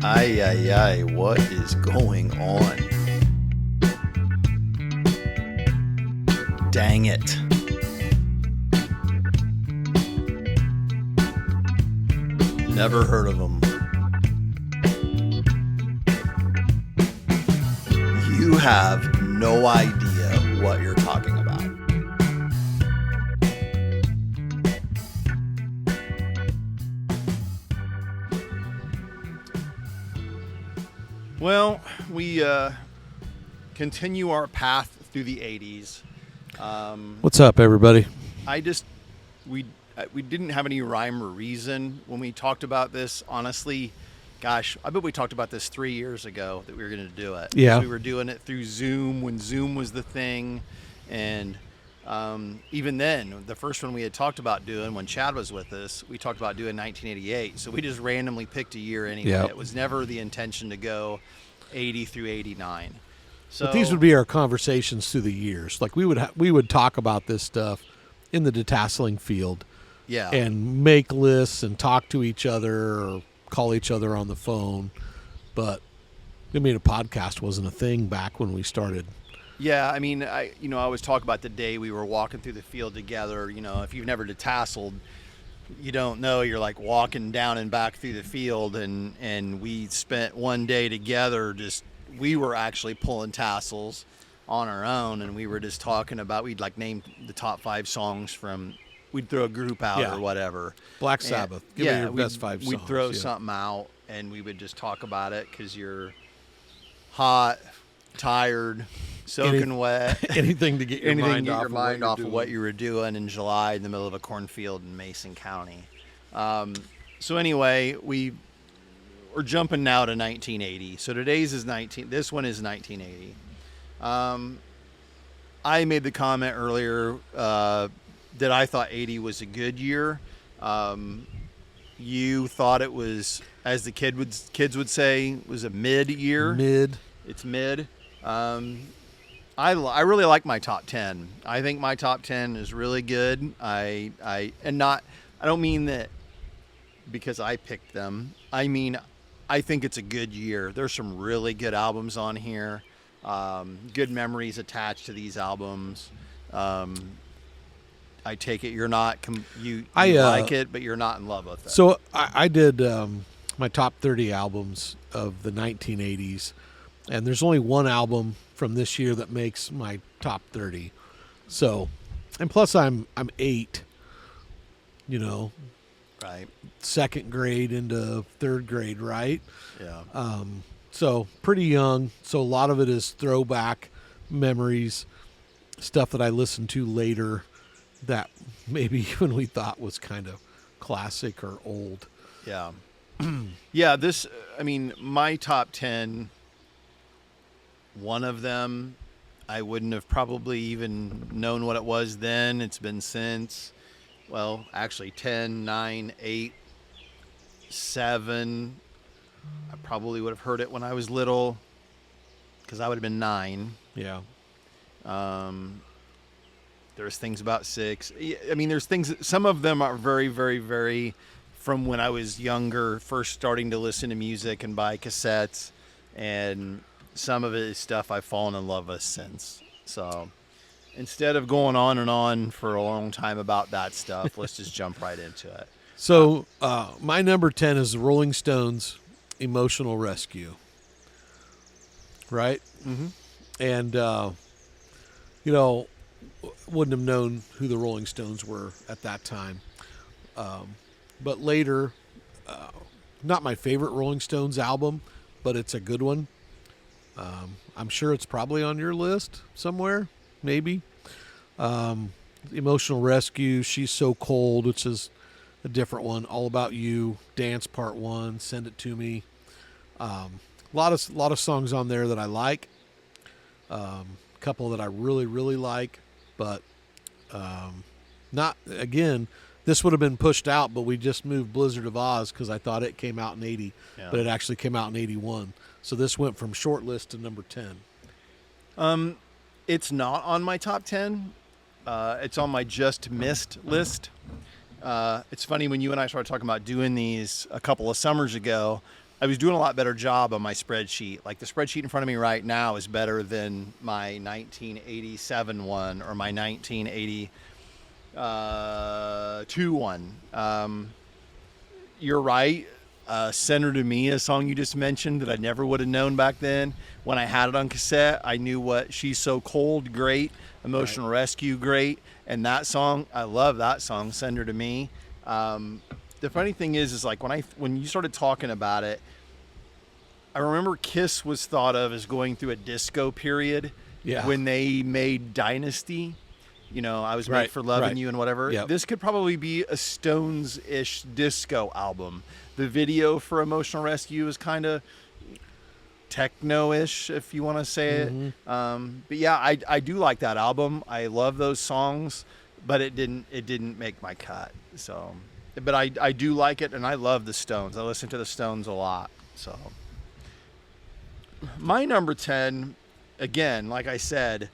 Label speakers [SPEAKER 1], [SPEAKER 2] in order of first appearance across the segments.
[SPEAKER 1] Ay, ay, ay, what is going on? Dang it. Never heard of them. You have no idea what you're talking about. Well, we continue our path through the 80s.
[SPEAKER 2] What's up, everybody?
[SPEAKER 1] We didn't have any rhyme or reason when we talked about this. Honestly, gosh, I bet we talked about this 3 years ago that we were going to do it.
[SPEAKER 2] Yeah.
[SPEAKER 1] We were doing it through Zoom when Zoom was the thing. And even then, the first one we had talked about doing when Chad was with us, we talked about doing 1988. So we just randomly picked a year anyway.
[SPEAKER 2] Yep.
[SPEAKER 1] It was never the intention to go 80 through 89. So
[SPEAKER 2] But these would be our conversations through the years. Like we would talk about this stuff in the detasseling field,
[SPEAKER 1] yeah.
[SPEAKER 2] and make lists and talk to each other or call each other on the phone. But I mean, a podcast wasn't a thing back when we started.
[SPEAKER 1] Yeah, I mean, I always talk about the day we were walking through the field together. You know, if you've never detasseled, you don't know. You're like walking down and back through the field, and we spent one day together. We were actually pulling tassels on our own, and we were just talking about. We'd like name the top 5 songs from. We'd throw a group out or whatever.
[SPEAKER 2] Black Sabbath. Give me your best 5 songs.
[SPEAKER 1] We'd throw something out, and we would just talk about it because you're hot, tired, soaking wet.
[SPEAKER 2] Anything to get your mind off
[SPEAKER 1] of what you were doing in July in the middle of a cornfield in Mason County. So anyway, we're jumping now to 1980. So this one is 1980. I made the comment earlier that I thought 80 was a good year. You thought it was, as the kids would say, was a mid year. It's mid. I really like my top 10. I think my top 10 is really good. I don't mean that because I picked them. I mean, I think it's a good year. There's some really good albums on here. Good memories attached to these albums. I take it you're not you like it, but you're not in love with it.
[SPEAKER 2] So I did my top 30 albums of the 1980s, and there's only one album from this year that makes my top 30. So, and plus I'm 8,
[SPEAKER 1] right,
[SPEAKER 2] second grade into third grade, right?
[SPEAKER 1] Yeah.
[SPEAKER 2] So pretty young. So a lot of it is throwback memories, stuff that I listened to later that maybe even we thought was kind of classic or old.
[SPEAKER 1] Yeah. Yeah. My top 10, one of them, I wouldn't have probably even known what it was then. It's been since, well, actually 10, 9, 8, 7. I probably would have heard it when I was little because I would have been 9.
[SPEAKER 2] Yeah.
[SPEAKER 1] There's things about 6. I mean, there's things, some of them are very, very, very from when I was younger, first starting to listen to music and buy cassettes, and some of it is stuff I've fallen in love with since. So instead of going on and on for a long time about that stuff, let's just jump right into it.
[SPEAKER 2] So my number 10 is the Rolling Stones' Emotional Rescue. Right?
[SPEAKER 1] Mm-hmm.
[SPEAKER 2] And, wouldn't have known who the Rolling Stones were at that time. But later, not my favorite Rolling Stones album, but it's a good one. I'm sure it's probably on your list somewhere, maybe. Emotional Rescue, She's So Cold, which is a different one. All About You, Dance Part 1, Send It To Me. A lot of songs on there that I like. A couple that I really, really like. But not, again, this would have been pushed out, but we just moved Blizzard of Oz because I thought it came out in 80, but it actually came out in 81. So this went from short list to number 10.
[SPEAKER 1] It's not on my top 10. It's on my just missed list. It's funny when you and I started talking about doing these a couple of summers ago, I was doing a lot better job on my spreadsheet. Like the spreadsheet in front of me right now is better than my 1987 one or my 1982 one. You're right. Center to Me, a song you just mentioned that I never would have known back then. When I had it on cassette, I knew what She's So Cold, great. Emotional Rescue, great. And that song, I love that song, Center to Me. The funny thing is like when you started talking about it, I remember Kiss was thought of as going through a disco period when they made Dynasty. You know, I was made for loving you and whatever.
[SPEAKER 2] Yep.
[SPEAKER 1] This could probably be a Stones-ish disco album. The video for Emotional Rescue is kind of techno-ish, if you want to say it. But yeah, I do like that album. I love those songs, but it didn't make my cut. So, but I do like it, and I love the Stones. I listen to the Stones a lot. So, my number 10, again, like I said,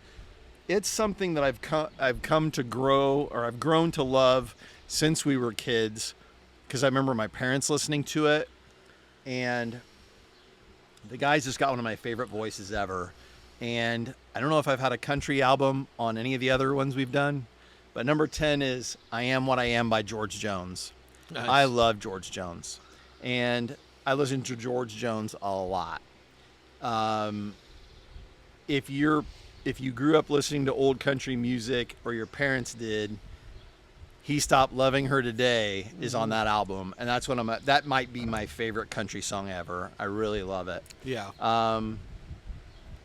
[SPEAKER 1] it's something that I've come to grow, or I've grown to love since we were kids, because I remember my parents listening to it, and the guy's just got one of my favorite voices ever. And I don't know if I've had a country album on any of the other ones we've done, but number 10 is I Am What I Am by George Jones. Nice. I love George Jones, and I listen to George Jones a lot. If you grew up listening to old country music, or your parents did, He Stopped Loving Her Today is on that album, and that's what that might be my favorite country song ever. I really love it.
[SPEAKER 2] Yeah.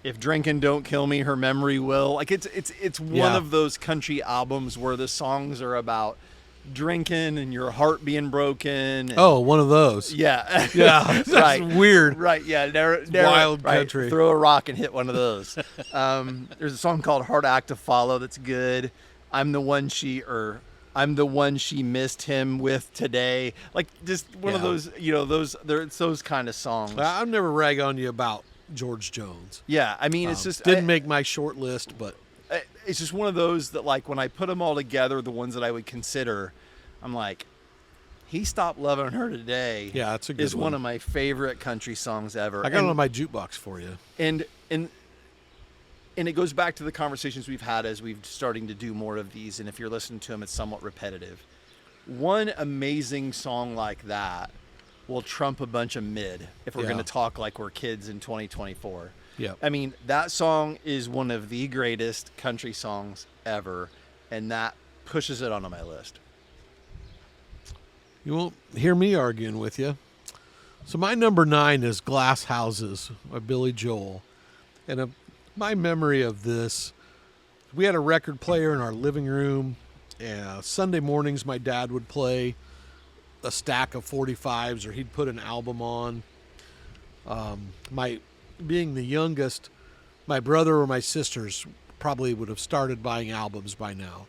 [SPEAKER 1] If Drinking Don't Kill Me, Her Memory Will. Like it's one of those country albums where the songs are about drinking and your heart being broken. And,
[SPEAKER 2] one of those.
[SPEAKER 1] Yeah.
[SPEAKER 2] Yeah. That's
[SPEAKER 1] right.
[SPEAKER 2] weird.
[SPEAKER 1] Right. Yeah.
[SPEAKER 2] Wild country.
[SPEAKER 1] Throw a rock and hit one of those. There's a song called Hard Act to Follow that's good. I'm the one she missed him with today. Like just one of those, it's those kind of songs.
[SPEAKER 2] I'll never rag on you about George Jones.
[SPEAKER 1] Yeah. I mean, it's just
[SPEAKER 2] didn't make my short list, but
[SPEAKER 1] it's just one of those that, like, when I put them all together, the ones that I would consider, I'm like, He Stopped Loving Her Today.
[SPEAKER 2] Yeah, that's a good one.
[SPEAKER 1] One of my favorite country songs ever.
[SPEAKER 2] I got it on my jukebox for you.
[SPEAKER 1] And it goes back to the conversations we've had as we've starting to do more of these. And if you're listening to them, it's somewhat repetitive. One amazing song like that will trump a bunch of mid if we're going to talk like we're kids in 2024.
[SPEAKER 2] Yeah.
[SPEAKER 1] I mean, that song is one of the greatest country songs ever, and that pushes it onto my list.
[SPEAKER 2] You won't hear me arguing with you. So my number 9 is Glass Houses by Billy Joel. And my memory of this, we had a record player in our living room. Sunday mornings, my dad would play a stack of 45s, or he'd put an album on. Being the youngest, my brother or my sisters probably would have started buying albums by now.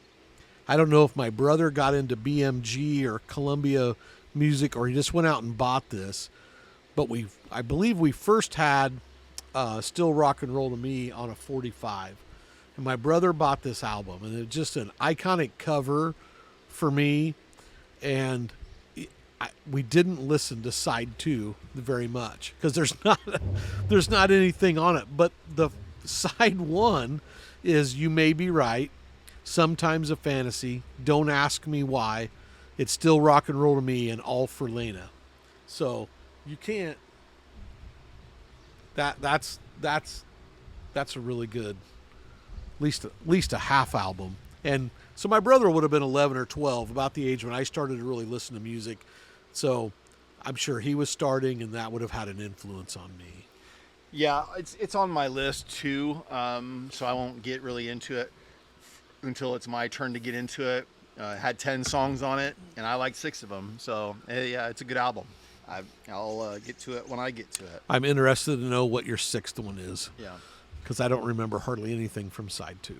[SPEAKER 2] I don't know if my brother got into BMG or Columbia Music, or he just went out and bought this. But I believe we first had Still Rock and Roll to Me on a 45. And my brother bought this album, and it's just an iconic cover for me. And we didn't listen to side 2 very much because there's not anything on it. But the side 1 is You May Be Right, Sometimes a Fantasy, Don't Ask Me Why, It's Still Rock and Roll to Me, and All for Lena. So you can't. That's a really good, at least a half album. And so my brother would have been 11 or 12, about the age when I started to really listen to music. So I'm sure he was starting, and that would have had an influence on me.
[SPEAKER 1] Yeah, it's on my list too. So I won't get really into it until it's my turn to get into it. It had 10 songs on it, and I like 6 of them. So yeah, it's a good album. I'll get to it when I get to it.
[SPEAKER 2] I'm interested to know what your 6th one is.
[SPEAKER 1] Yeah,
[SPEAKER 2] because I don't remember hardly anything from side 2.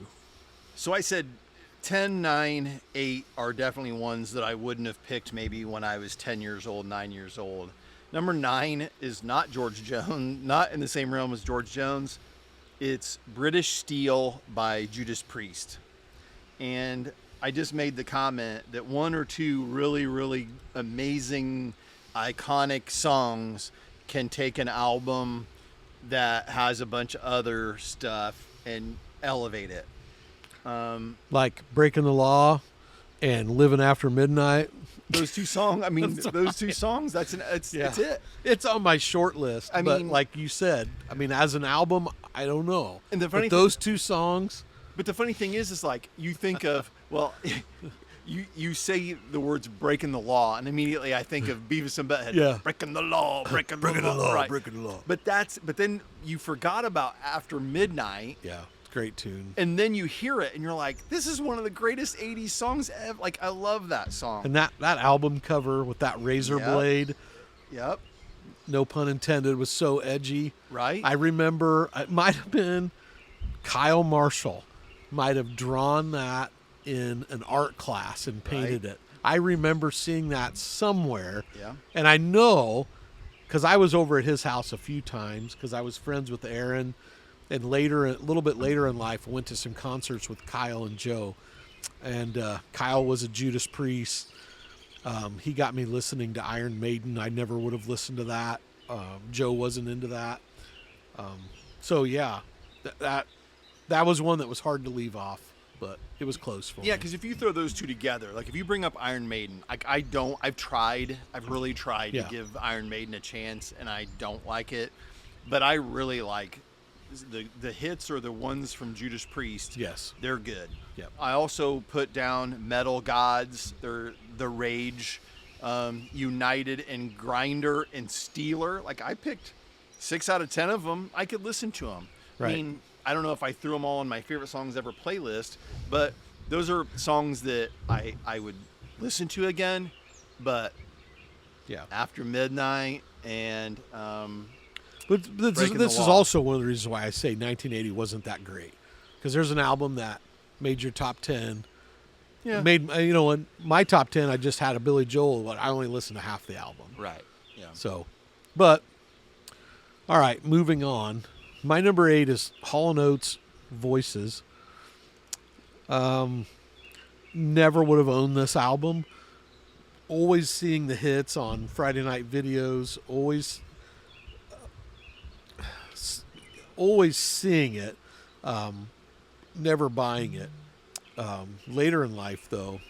[SPEAKER 1] So I said 10, 9, 8 are definitely ones that I wouldn't have picked maybe when I was 10 years old, 9 years old. Number 9 is not George Jones, not in the same realm as George Jones. It's British Steel by Judas Priest. And I just made the comment that 1 or 2 really, really amazing, iconic songs can take an album that has a bunch of other stuff and elevate it.
[SPEAKER 2] Like Breaking the Law and Living After Midnight.
[SPEAKER 1] Those two songs, those two songs, it's it.
[SPEAKER 2] It's on my short list. But like you said, as an album, I don't know.
[SPEAKER 1] And the funny
[SPEAKER 2] those two songs.
[SPEAKER 1] But the funny thing is like you think of, well, you say the words "breaking the law," and immediately I think of Beavis and Butthead.
[SPEAKER 2] Yeah.
[SPEAKER 1] Breaking the law, breaking the law, right.
[SPEAKER 2] Breaking the law.
[SPEAKER 1] But then you forgot about After Midnight.
[SPEAKER 2] Yeah. Great tune.
[SPEAKER 1] And then you hear it and you're like, this is one of the greatest 80s songs ever. Like, I love that song.
[SPEAKER 2] And that album cover with that razor blade.
[SPEAKER 1] Yep.
[SPEAKER 2] No pun intended, was so edgy.
[SPEAKER 1] Right.
[SPEAKER 2] I remember it might have been Kyle Marshall might have drawn that in an art class and painted it. I remember seeing that somewhere.
[SPEAKER 1] Yeah.
[SPEAKER 2] And I know because I was over at his house a few times because I was friends with Aaron. And later, a little bit later in life, I went to some concerts with Kyle and Joe. And Kyle was a Judas Priest. He got me listening to Iron Maiden. I never would have listened to that. Joe wasn't into that. So yeah, that was one that was hard to leave off, but it was close for me.
[SPEAKER 1] Yeah, because if you throw those two together, like if you bring up Iron Maiden, I've really tried to give Iron Maiden a chance, and I don't like it. But I really like the hits or the ones from Judas Priest.
[SPEAKER 2] Yes,
[SPEAKER 1] they're good.
[SPEAKER 2] Yep.
[SPEAKER 1] I also put down Metal Gods, the Rage, United, and Grinder and Steeler. Like I picked 6 out of 10 of them. I could listen to them.
[SPEAKER 2] Right.
[SPEAKER 1] I don't know if I threw them all in my favorite songs ever playlist, but those are songs that I would listen to again. But
[SPEAKER 2] yeah,
[SPEAKER 1] After Midnight and
[SPEAKER 2] But this is also one of the reasons why I say 1980 wasn't that great, because there's an album that made your top 10.
[SPEAKER 1] Yeah.
[SPEAKER 2] In my top 10, I just had a Billy Joel, but I only listened to half the album.
[SPEAKER 1] Right. Yeah.
[SPEAKER 2] So, but all right, moving on. My number 8 is Hall & Oates' Voices. Never would have owned this album. Always seeing the hits on Friday night videos. Always seeing it, never buying it. Later in life, though,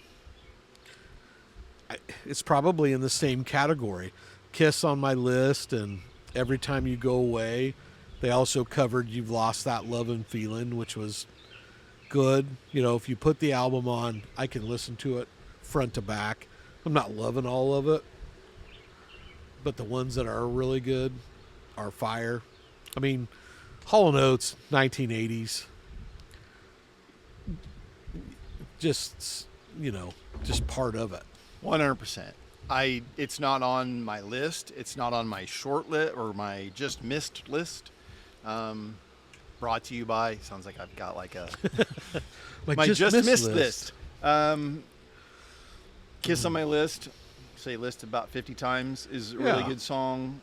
[SPEAKER 2] it's probably in the same category. Kiss on my list, and Every Time You Go Away. They also covered You've Lost That Lovin' Feelin', which was good. If you put the album on, I can listen to it front to back. I'm not loving all of it, but the ones that are really good are fire. Hall & Oates, 1980s. Just part of it.
[SPEAKER 1] 100%. It's not on my list. It's not on my short list or my just missed list. Brought to you by, sounds like I've got like a my just missed list. Kiss on my list. Say list about 50 times is a really good song.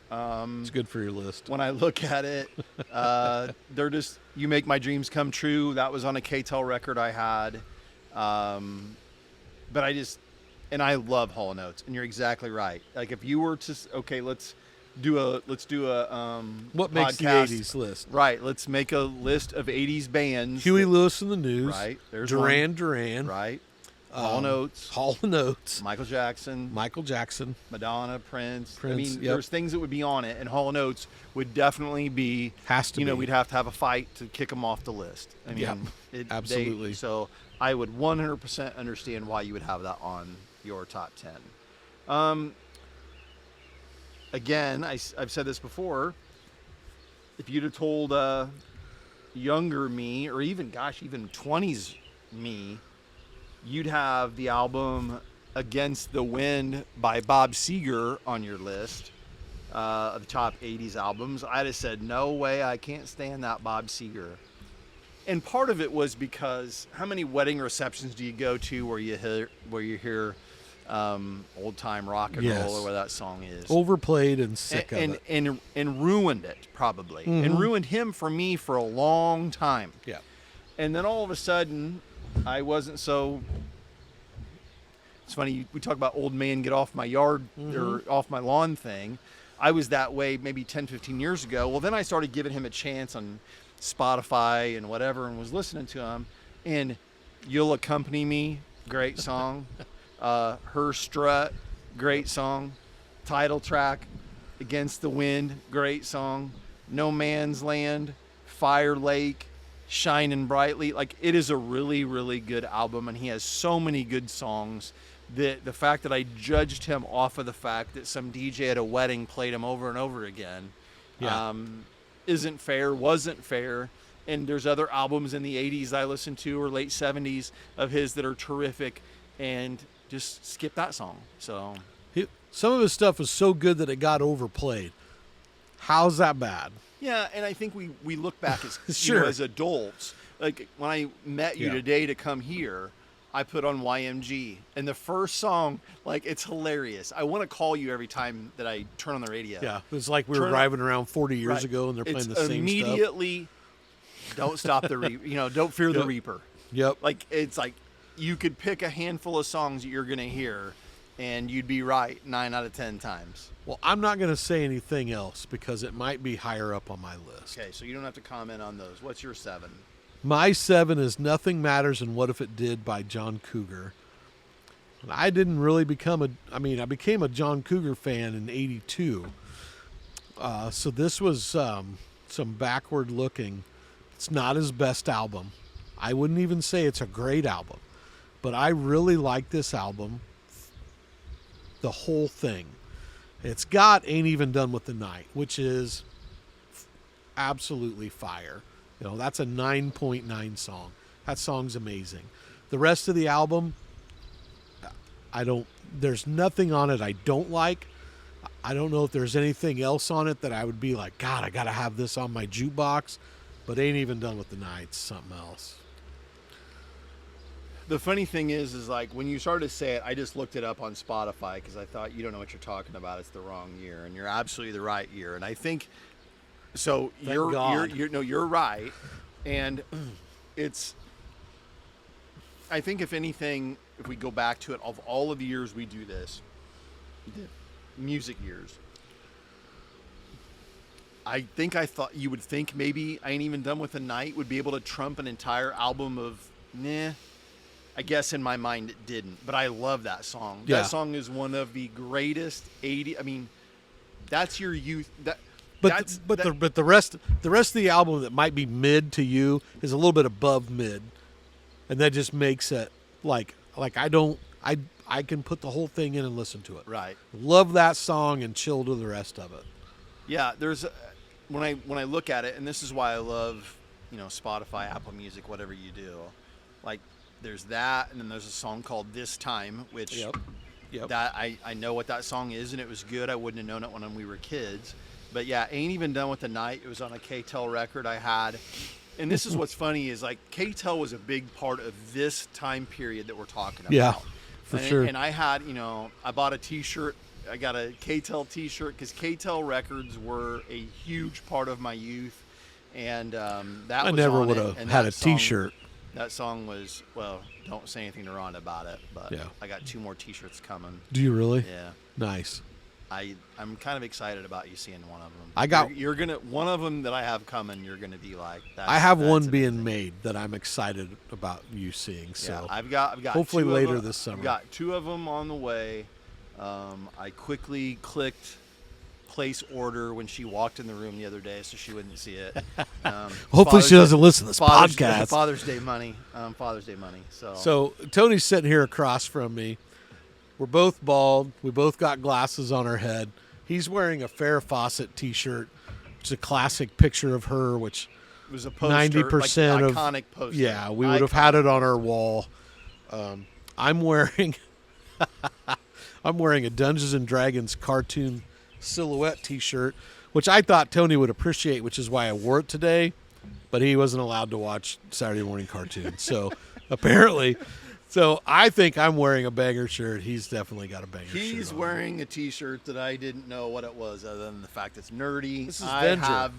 [SPEAKER 2] It's good for your list.
[SPEAKER 1] When I look at it, they're just You Make My Dreams Come True. That was on a K-Tel record I had. But I love Hall & Oates, and you're exactly right. Like if you were to let's do a
[SPEAKER 2] what makes the
[SPEAKER 1] podcast.
[SPEAKER 2] 80s list?
[SPEAKER 1] Right, let's make a list of 80s bands.
[SPEAKER 2] Huey Lewis and the News.
[SPEAKER 1] Right. There's
[SPEAKER 2] Duran.
[SPEAKER 1] Right. Hall & Oates.
[SPEAKER 2] Hall & Oates.
[SPEAKER 1] Michael Jackson. Madonna, Prince. There's things that would be on it, and Hall & Oates would definitely be.
[SPEAKER 2] Has to be.
[SPEAKER 1] We'd have to have a fight to kick them off the list.
[SPEAKER 2] Absolutely.
[SPEAKER 1] So I would 100% understand why you would have that on your top 10. Again, I've said this before. If you'd have told younger me, or even 20s me, you'd have the album Against the Wind by Bob Seger on your list of the top 80s albums. I'd have said, no way, I can't stand that Bob Seger. And part of it was because how many wedding receptions do you go to where you hear old time rock and roll, or where that song is
[SPEAKER 2] overplayed and sick of it,
[SPEAKER 1] and ruined it probably, and ruined him for me for a long time.
[SPEAKER 2] Yeah.
[SPEAKER 1] And then all of a sudden, I wasn't so. It's funny we talk about old man get off my yard or off my lawn thing. I was that way maybe 10, 15 years ago. Well, then I started giving him a chance on Spotify and whatever, and was listening to him. And You'll Accompany Me, great song. Her Strut, great song. Title track, Against the Wind, great song. No Man's Land, Fire Lake, Shining Brightly. Like, it is a really, really good album, and he has so many good songs that the fact that I judged him off of the fact that some DJ at a wedding played him over and over again isn't fair, wasn't fair. And there's other albums in the 80s I listened to, or late 70s of his, that are terrific, and just skip that song. So
[SPEAKER 2] some of his stuff was so good that it got overplayed. How's that bad?
[SPEAKER 1] Yeah, and I think we look back as
[SPEAKER 2] sure.
[SPEAKER 1] as adults. Like, when I met you today to come here, I put on YMG, and the first song, like, it's hilarious. I want to call you every time that I turn on the radio.
[SPEAKER 2] Yeah, it's like we were driving around 40 years ago, and they're playing the same
[SPEAKER 1] immediately,
[SPEAKER 2] stuff.
[SPEAKER 1] Don't stop the Reaper. Don't fear the Reaper.
[SPEAKER 2] Yep.
[SPEAKER 1] Like, it's like you could pick a handful of songs that you're gonna hear, and you'd be right 9 out of 10 times.
[SPEAKER 2] Well, I'm not going to say anything else because it might be higher up on my list.
[SPEAKER 1] Okay, so you don't have to comment on those. What's your 7?
[SPEAKER 2] My 7 is Nothing Matters and What If It Did by John Cougar. I didn't really I became a John Cougar fan in 82. So this was some backward looking. It's not his best album. I wouldn't even say it's a great album. But I really like this album. The whole thing. It's got Ain't Even Done With the Night, which is absolutely fire. That's a 9.9 song. That song's amazing. The rest of the album, there's nothing on it I don't like. I don't know if there's anything else on it that I would be like, God, I got to have this on my jukebox. But Ain't Even Done With the Night, something else.
[SPEAKER 1] The funny thing is like, when you started to say it, I just looked it up on Spotify because I thought, you don't know what you're talking about. It's the wrong year, and you're absolutely the right year. And I think so. You're right, and it's. I think if anything, if we go back to it, of all of the years we do this, music years, I thought you would think maybe I Ain't Even Done With the Night would be able to trump an entire album of I guess in my mind it didn't, but I love that song.
[SPEAKER 2] Yeah.
[SPEAKER 1] That song is one of the greatest 80. I mean, that's your youth.
[SPEAKER 2] The rest of the album that might be mid to you is a little bit above mid, and that just makes it like I can put the whole thing in and listen to it.
[SPEAKER 1] Right.
[SPEAKER 2] Love that song and chill to the rest of it.
[SPEAKER 1] Yeah, there's when I look at it, and this is why I love Spotify, Apple Music, whatever you do, like. There's that, and then there's a song called This Time, which that I know what that song is, and it was good. I wouldn't have known it when we were kids. But yeah, Ain't Even Done With the Night. It was on a K-Tel record I had. And this is what's funny is, like, K-Tel was a big part of this time period that we're talking about.
[SPEAKER 2] Yeah, for sure.
[SPEAKER 1] And I had, I bought a T-shirt. I got a K-Tel T-shirt because K-Tel records were a huge part of my youth. And I
[SPEAKER 2] never would have had a T-shirt.
[SPEAKER 1] That song was, well, don't say anything to Ron about it, but I got 2 more T-shirts coming.
[SPEAKER 2] Do you really?
[SPEAKER 1] Yeah.
[SPEAKER 2] Nice.
[SPEAKER 1] I'm kind of excited about you seeing one of them.
[SPEAKER 2] You're
[SPEAKER 1] gonna one of them that I have coming. You're gonna be like,
[SPEAKER 2] I have one being made that I'm excited about you seeing. So
[SPEAKER 1] yeah, I've got
[SPEAKER 2] hopefully later this summer.
[SPEAKER 1] I've got 2 of them on the way. I quickly clicked place order when she walked in the room the other day, so she wouldn't see it.
[SPEAKER 2] Hopefully she doesn't listen to this podcast.
[SPEAKER 1] Father's Day money.
[SPEAKER 2] So Tony's sitting here across from me. We're both bald. We both got glasses on our head. He's wearing a Farrah Fawcett T-shirt, which is a classic picture of her, which
[SPEAKER 1] it was a poster,
[SPEAKER 2] 90%
[SPEAKER 1] like iconic poster.
[SPEAKER 2] Yeah, we would have had it on our wall. I'm wearing a Dungeons and Dragons cartoon silhouette T-shirt, which I thought Tony would appreciate, which is why I wore it today, but he wasn't allowed to watch Saturday morning cartoons. So apparently, I think I'm wearing a banger shirt. He's definitely got a banger shirt.
[SPEAKER 1] He's wearing a T-shirt that I didn't know what it was, other than the fact it's nerdy.
[SPEAKER 2] This is
[SPEAKER 1] I
[SPEAKER 2] Venger.
[SPEAKER 1] have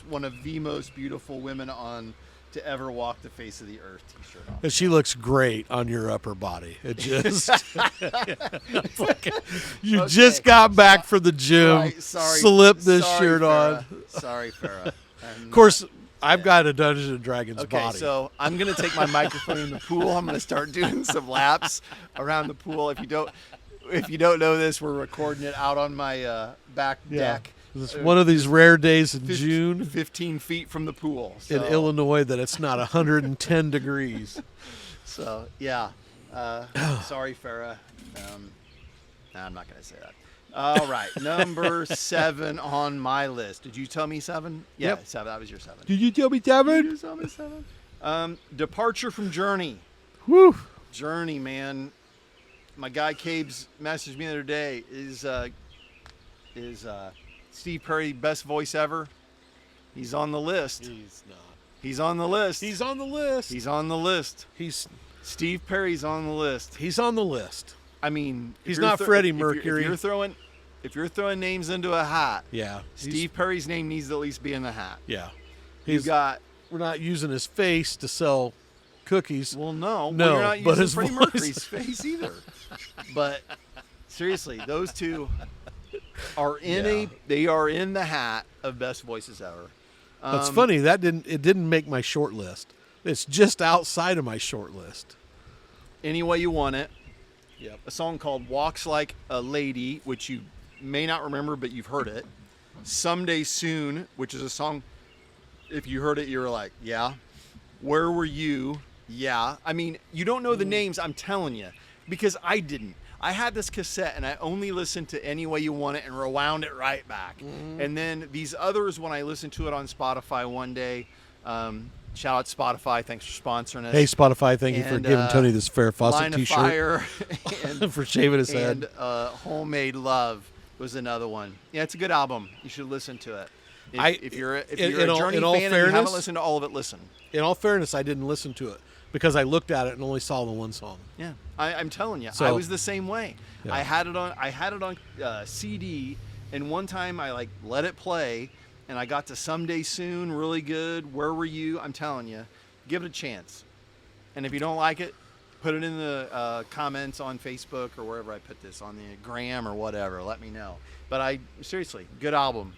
[SPEAKER 1] one of the most beautiful women on to ever walk the face of the earth t-shirt on.
[SPEAKER 2] And she looks great on your upper body. It just it's like you just got back from the gym,
[SPEAKER 1] Right, sorry,
[SPEAKER 2] slip this
[SPEAKER 1] sorry,
[SPEAKER 2] shirt
[SPEAKER 1] Farrah.
[SPEAKER 2] on.
[SPEAKER 1] Sorry, Farrah.
[SPEAKER 2] Of course, I've got a Dungeons and Dragons
[SPEAKER 1] Okay,
[SPEAKER 2] body.
[SPEAKER 1] so I'm gonna take my microphone in the pool. I'm gonna start doing some laps around the pool. If you don't know this, we're recording it out on my back deck.
[SPEAKER 2] It's one of these rare days in June
[SPEAKER 1] 15 feet from the pool. So,
[SPEAKER 2] in Illinois that it's not 110 degrees.
[SPEAKER 1] So yeah, sorry, Farrah. Nah, I'm not gonna say that. All right, number 7 on my list. Did you tell me 7? Yeah,
[SPEAKER 2] Yep.
[SPEAKER 1] 7. That was your 7.
[SPEAKER 2] Did you tell me 7?
[SPEAKER 1] You tell me 7. Departure from Journey.
[SPEAKER 2] Woo!
[SPEAKER 1] Journey, man. My guy Cabe's messaged me the other day. Is Steve Perry best voice ever? He's on the list.
[SPEAKER 2] He's not.
[SPEAKER 1] He's on the list.
[SPEAKER 2] He's on the list.
[SPEAKER 1] He's on the list. Steve Perry's on the list.
[SPEAKER 2] He's on the list.
[SPEAKER 1] I mean,
[SPEAKER 2] he's not Freddie
[SPEAKER 1] If
[SPEAKER 2] Mercury.
[SPEAKER 1] you're throwing names into a hat,
[SPEAKER 2] Yeah.
[SPEAKER 1] Steve Perry's name needs to at least be in the hat.
[SPEAKER 2] Yeah.
[SPEAKER 1] We're
[SPEAKER 2] not using his face to sell cookies.
[SPEAKER 1] Well, no,
[SPEAKER 2] No,
[SPEAKER 1] you're not
[SPEAKER 2] but
[SPEAKER 1] using
[SPEAKER 2] his
[SPEAKER 1] Freddie
[SPEAKER 2] voice.
[SPEAKER 1] Mercury's face either. But seriously, those two are they are in the hat of best voices ever.
[SPEAKER 2] That's funny. It didn't make my short list. It's just outside of my short list.
[SPEAKER 1] Any Way You Want It.
[SPEAKER 2] Yep.
[SPEAKER 1] A song called Walks Like a Lady, which you may not remember, but you've heard it. Someday Soon, which is a song, if you heard it, you were like, yeah. Where Were You? Yeah. I mean, you don't know the names, I'm telling you, because I didn't. I had this cassette and I only listened to Any Way You Want It and rewound it right back. And then these others, when I listened to it on Spotify one day, shout out Spotify, thanks for sponsoring us.
[SPEAKER 2] Hey, Spotify, thank you for giving Tony this Farrah Fawcett
[SPEAKER 1] Line of
[SPEAKER 2] t-shirt.
[SPEAKER 1] Fire and,
[SPEAKER 2] for shaving his head.
[SPEAKER 1] And Homemade Love was another one. Yeah, it's a good album. You should listen to it. If you're a Journey fan and you haven't listened to all of it, listen.
[SPEAKER 2] In all fairness, I didn't listen to it because I looked at it and only saw the one song.
[SPEAKER 1] Yeah, I'm telling you,
[SPEAKER 2] So,
[SPEAKER 1] I was the same way.
[SPEAKER 2] Yeah.
[SPEAKER 1] I had it on CD, and one time I let it play, and I got to Someday Soon, really good. Where Were You? I'm telling you, give it a chance. And if you don't like it, put it in the comments on Facebook or wherever I put this, on the gram or whatever. Let me know. But seriously, good album,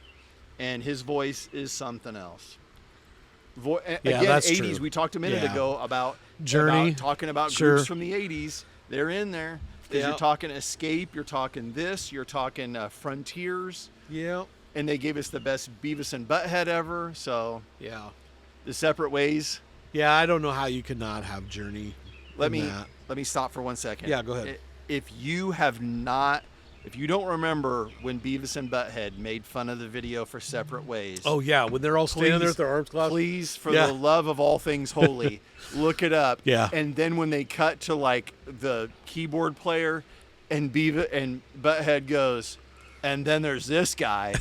[SPEAKER 1] and his voice is something else. Again,
[SPEAKER 2] that's
[SPEAKER 1] 80s.
[SPEAKER 2] true.
[SPEAKER 1] We talked a minute ago about
[SPEAKER 2] Journey,
[SPEAKER 1] talking about
[SPEAKER 2] sure.
[SPEAKER 1] groups from the 80s. They're in there.
[SPEAKER 2] Yeah.
[SPEAKER 1] You're talking Escape. You're talking this. You're talking Frontiers.
[SPEAKER 2] Yeah.
[SPEAKER 1] And they gave us the best Beavis and Butthead ever. So
[SPEAKER 2] Yeah.
[SPEAKER 1] The Separate Ways.
[SPEAKER 2] Yeah, I don't know how you could not have Journey.
[SPEAKER 1] Let me stop for 1 second.
[SPEAKER 2] Yeah, go ahead.
[SPEAKER 1] If you don't remember when Beavis and Butthead made fun of the video for Separate Ways.
[SPEAKER 2] Oh yeah, when they're all standing there with their arms crossed.
[SPEAKER 1] Please, for the love of all things holy, look it up.
[SPEAKER 2] Yeah.
[SPEAKER 1] And then when they cut to the keyboard player, and Beavis and Butthead goes, and then there's this guy,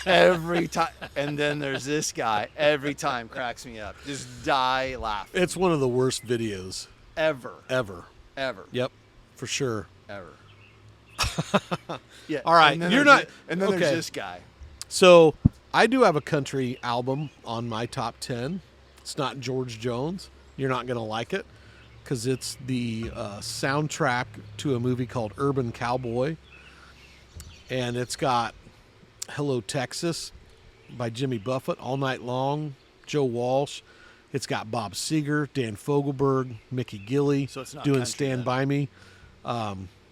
[SPEAKER 1] every time, and then there's this guy every time, cracks me up. Just die laughing.
[SPEAKER 2] It's one of the worst videos
[SPEAKER 1] Ever.
[SPEAKER 2] Yep, for sure.
[SPEAKER 1] Ever. Yeah.
[SPEAKER 2] All right,
[SPEAKER 1] and then
[SPEAKER 2] you're
[SPEAKER 1] there's
[SPEAKER 2] not.
[SPEAKER 1] And then
[SPEAKER 2] okay.
[SPEAKER 1] there's this guy.
[SPEAKER 2] So I do have a country album on my top 10. It's not George Jones. You're not going to like it because it's the soundtrack to a movie called Urban Cowboy. And it's got Hello, Texas by Jimmy Buffett, All Night Long, Joe Walsh. It's got Bob Seger, Dan Fogelberg, Mickey Gilley
[SPEAKER 1] So it's not
[SPEAKER 2] doing
[SPEAKER 1] country,
[SPEAKER 2] Stand
[SPEAKER 1] then.
[SPEAKER 2] By Me.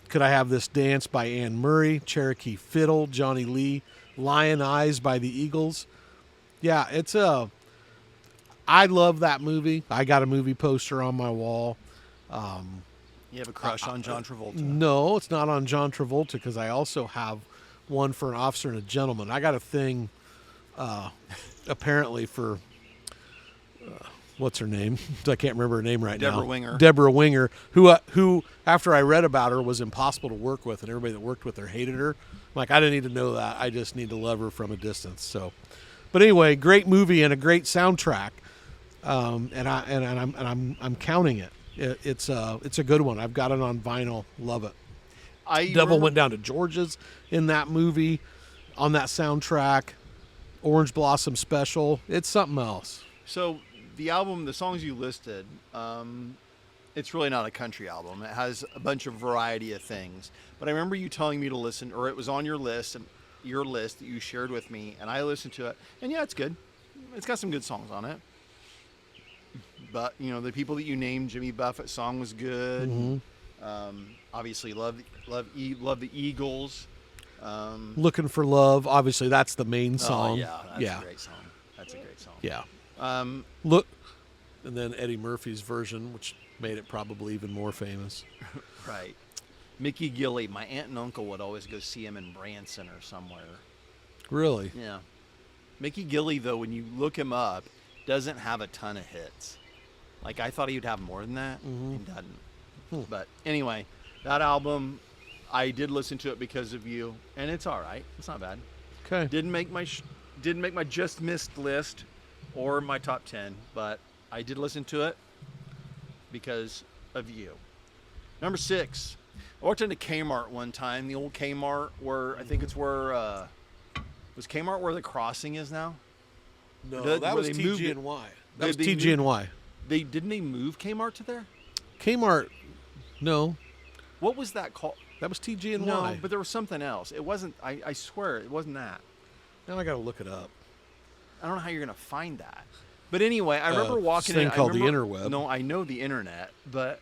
[SPEAKER 2] Could I Have This Dance by Anne Murray, Cherokee Fiddle, Johnny Lee, Lion Eyes by the Eagles. Yeah, I love that movie. I got a movie poster on my wall.
[SPEAKER 1] You have a crush on John Travolta.
[SPEAKER 2] No, it's not on John Travolta because I also have one for an officer and a gentleman. I got a thing apparently for what's her name? I can't remember her name right now.
[SPEAKER 1] Deborah Winger.
[SPEAKER 2] Deborah Winger, who after I read about her was impossible to work with, and everybody that worked with her hated her. I'm like, I didn't need to know that. I just need to love her from a distance. So, but anyway, great movie and a great soundtrack. And I'm counting it. It's a good one. I've got it on vinyl. Love it. Devil Went Down to George's in that movie, on that soundtrack. Orange Blossom Special. It's something else.
[SPEAKER 1] So the album, the songs you listed, it's really not a country album. It has a bunch of variety of things. But I remember you telling me to listen, or it was on your list that you shared with me, and I listened to it. And yeah, it's good. It's got some good songs on it. But the people that you named, Jimmy Buffett's song was good.
[SPEAKER 2] Mm-hmm.
[SPEAKER 1] Obviously, love the Eagles.
[SPEAKER 2] Looking for Love. Obviously, that's the main song.
[SPEAKER 1] That's a great song. That's a great song.
[SPEAKER 2] Yeah. Look, and then Eddie Murphy's version, which made it probably even more famous.
[SPEAKER 1] Right. Mickey Gilley. My aunt and uncle would always go see him in Branson or somewhere.
[SPEAKER 2] Really?
[SPEAKER 1] Yeah. Mickey Gilley, though, when you look him up, doesn't have a ton of hits. Like, I thought he would have more than that.
[SPEAKER 2] Mm-hmm.
[SPEAKER 1] He doesn't. But anyway, that album, I did listen to it because of you, and it's all right. It's not bad.
[SPEAKER 2] Okay.
[SPEAKER 1] Didn't make my just missed list or my top 10, but I did listen to it because of you. Number 6. I walked into Kmart one time, the old Kmart where I think it's where was Kmart where the crossing is now?
[SPEAKER 2] No, that was TG&Y. That was TG&Y.
[SPEAKER 1] Didn't they move Kmart to there?
[SPEAKER 2] Kmart, no.
[SPEAKER 1] What was that called?
[SPEAKER 2] That was TG&Y.
[SPEAKER 1] No, but there was something else. It wasn't. I swear it wasn't that.
[SPEAKER 2] Now I got to look it up.
[SPEAKER 1] I don't know how you're gonna find that. But anyway, I remember walking
[SPEAKER 2] in.
[SPEAKER 1] This
[SPEAKER 2] thing called the interweb.
[SPEAKER 1] No, I know the internet, but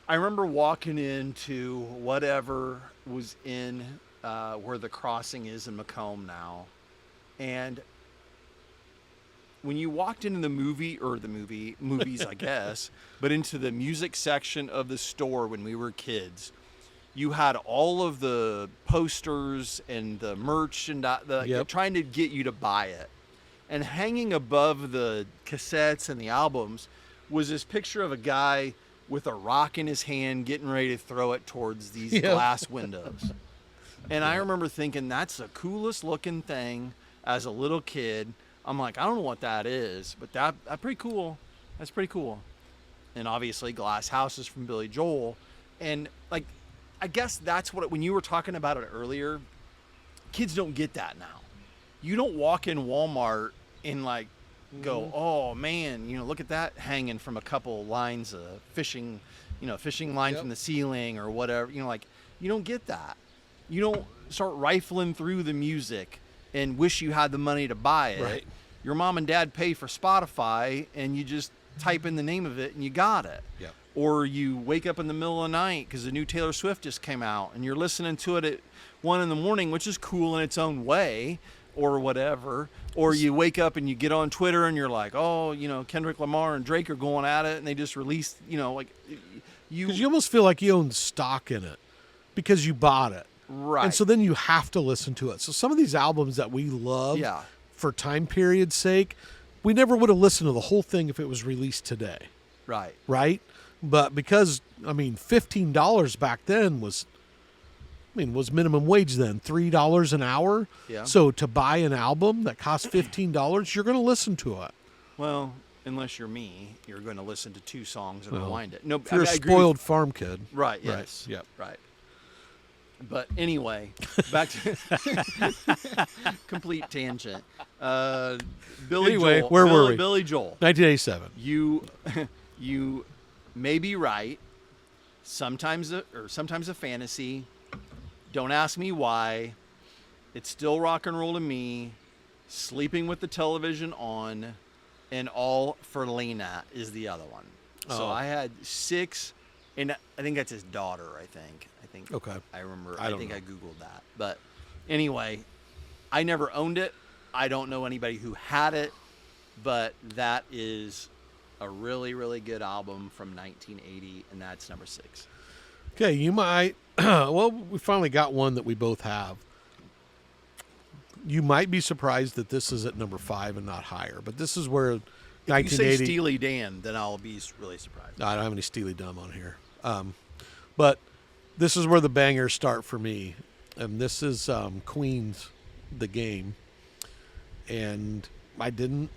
[SPEAKER 1] I remember walking into whatever was in where the crossing is in Macomb now, and when you walked into the movies, I guess, but into the music section of the store when we were kids, you had all of the posters and the merch and trying to get you to buy it. And hanging above the cassettes and the albums was this picture of a guy with a rock in his hand getting ready to throw it towards these glass windows. And I remember thinking, that's the coolest looking thing as a little kid. I'm like, I don't know what that is, but that's pretty cool. That's pretty cool. And obviously Glass Houses from Billy Joel. And like, I guess that's when you were talking about it earlier, kids don't get that now. You don't walk in Walmart and like go, oh man, look at that hanging from a couple lines of fishing line from the ceiling or whatever. You don't get that. You don't start rifling through the music and wish you had the money to buy it.
[SPEAKER 2] Right.
[SPEAKER 1] Your mom and dad pay for Spotify and you just type in the name of it and you got it.
[SPEAKER 2] Yep.
[SPEAKER 1] Or you wake up in the middle of the night because the new Taylor Swift just came out and you're listening to it at 1 a.m, which is cool in its own way or whatever. Or you wake up and you get on Twitter and you're like, oh, Kendrick Lamar and Drake are going at it and they just released, because
[SPEAKER 2] you almost feel like you own stock in it because you bought it.
[SPEAKER 1] Right.
[SPEAKER 2] And so then you have to listen to it. So some of these albums that we love for time period's sake, we never would have listened to the whole thing if it was released today.
[SPEAKER 1] Right.
[SPEAKER 2] Right? But because, $15 back then was minimum wage then, $3 an hour.
[SPEAKER 1] Yeah.
[SPEAKER 2] So to buy an album that costs $15, you're going to listen to it.
[SPEAKER 1] Well, unless you're me, you're going to listen to 2 songs and rewind it. No,
[SPEAKER 2] if you're a spoiled farm kid.
[SPEAKER 1] Right, yes.
[SPEAKER 2] Right. Yep.
[SPEAKER 1] Right. But anyway, back to complete tangent. Billy Joel.
[SPEAKER 2] Where were we?
[SPEAKER 1] Billy Joel.
[SPEAKER 2] 1987.
[SPEAKER 1] You may be right. Sometimes a fantasy. Don't ask me why. It's still rock and roll to me. Sleeping with the television on, and All for Lena is the other one. So I had 6, and I think that's his daughter. I think.
[SPEAKER 2] Okay.
[SPEAKER 1] I remember.
[SPEAKER 2] I
[SPEAKER 1] I googled that. But anyway, I never owned it. I don't know anybody who had it, but that is a really, really good album from 1980, and that's number 6.
[SPEAKER 2] Okay, you might. Well, we finally got one that we both have. You might be surprised that this is at number 5 and not higher, but this is where 1980.
[SPEAKER 1] If you say Steely Dan, then I'll be really surprised.
[SPEAKER 2] I don't have any Steely Dan on here, but this is where the bangers start for me, and this is Queen's "The Game," and I didn't.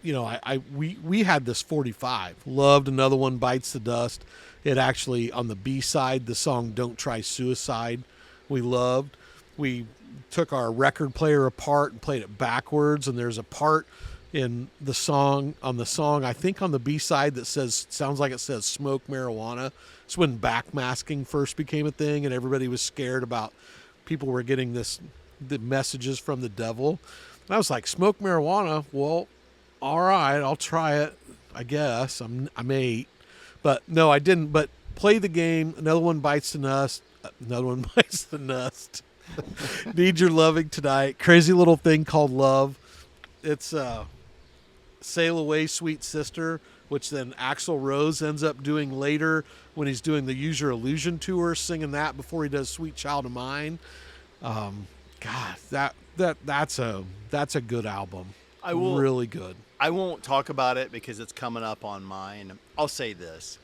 [SPEAKER 2] We had this 45. Loved Another One Bites the Dust. It actually, on the B side, the song Don't Try Suicide, we loved. We took our record player apart and played it backwards, and there's a part in the song, I think on the B-side that sounds like it says smoke marijuana. It's when backmasking first became a thing and everybody was scared about people were getting the messages from the devil. And I was like, smoke marijuana? Well, all right, I'll try it, I guess. I'm 8. But no, I didn't. But play the game. Another one bites the nest. Another one bites the nest. Need Your Loving Tonight. Crazy Little Thing Called Love. It's Sail Away, Sweet Sister, which then Axl Rose ends up doing later when he's doing the Use Your Illusion tour, singing that before he does Sweet Child of Mine. God, that's a good album. Really good.
[SPEAKER 1] I won't talk about it because it's coming up on mine. I'll say this.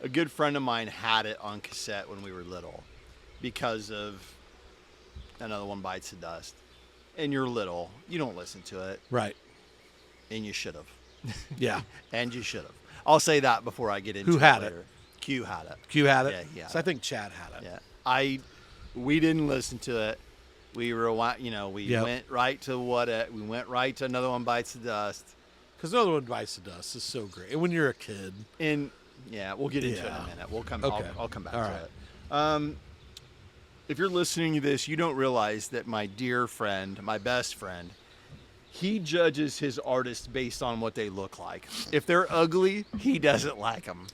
[SPEAKER 1] A good friend of mine had it on cassette when we were little because of Another One Bites the Dust. And you're little. You don't listen to it.
[SPEAKER 2] Right.
[SPEAKER 1] And you should have.
[SPEAKER 2] Yeah.
[SPEAKER 1] And you should have. I'll say that before I get into
[SPEAKER 2] Who had
[SPEAKER 1] later.
[SPEAKER 2] it?
[SPEAKER 1] Q had it.
[SPEAKER 2] Q had it?
[SPEAKER 1] Yeah.
[SPEAKER 2] So I think Chad had it.
[SPEAKER 1] Yeah. We didn't listen to it. We were, went right to we went right to Another One Bites the Dust.
[SPEAKER 2] Because Another One Bites the Dust is so great. And when you're a kid.
[SPEAKER 1] And yeah, we'll get into it in a minute. We'll come. Okay. I'll come back to it. If you're listening to this, you don't realize that my dear friend, my best friend, he judges his artists based on what they look like. If they're ugly, he doesn't like them.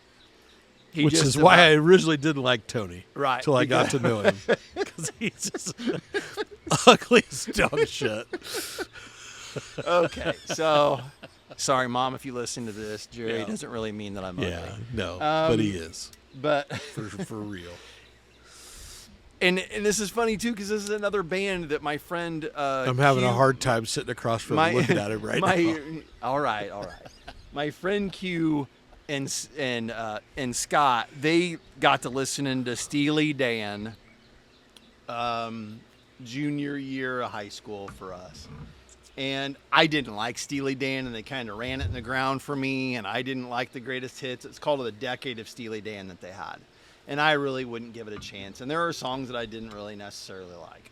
[SPEAKER 2] Which is why I originally didn't like Tony.
[SPEAKER 1] Right.
[SPEAKER 2] Until I got to know him. Because he's just ugly as dog shit.
[SPEAKER 1] Okay, so sorry, Mom, if you listen to this. Jerry doesn't really mean that I'm ugly.
[SPEAKER 2] Yeah, no, but he is.
[SPEAKER 1] But
[SPEAKER 2] for real.
[SPEAKER 1] And this is funny too because this is another band that my friend.
[SPEAKER 2] I'm having a hard time sitting across from him looking at him right now.
[SPEAKER 1] All right. My friend Q and Scott, they got to listening to Steely Dan. Junior year of high school for us. And I didn't like Steely Dan, and they kind of ran it in the ground for me, and I didn't like the greatest hits. It's called The Decade of Steely Dan that they had. And I really wouldn't give it a chance. And there are songs that I didn't really necessarily like.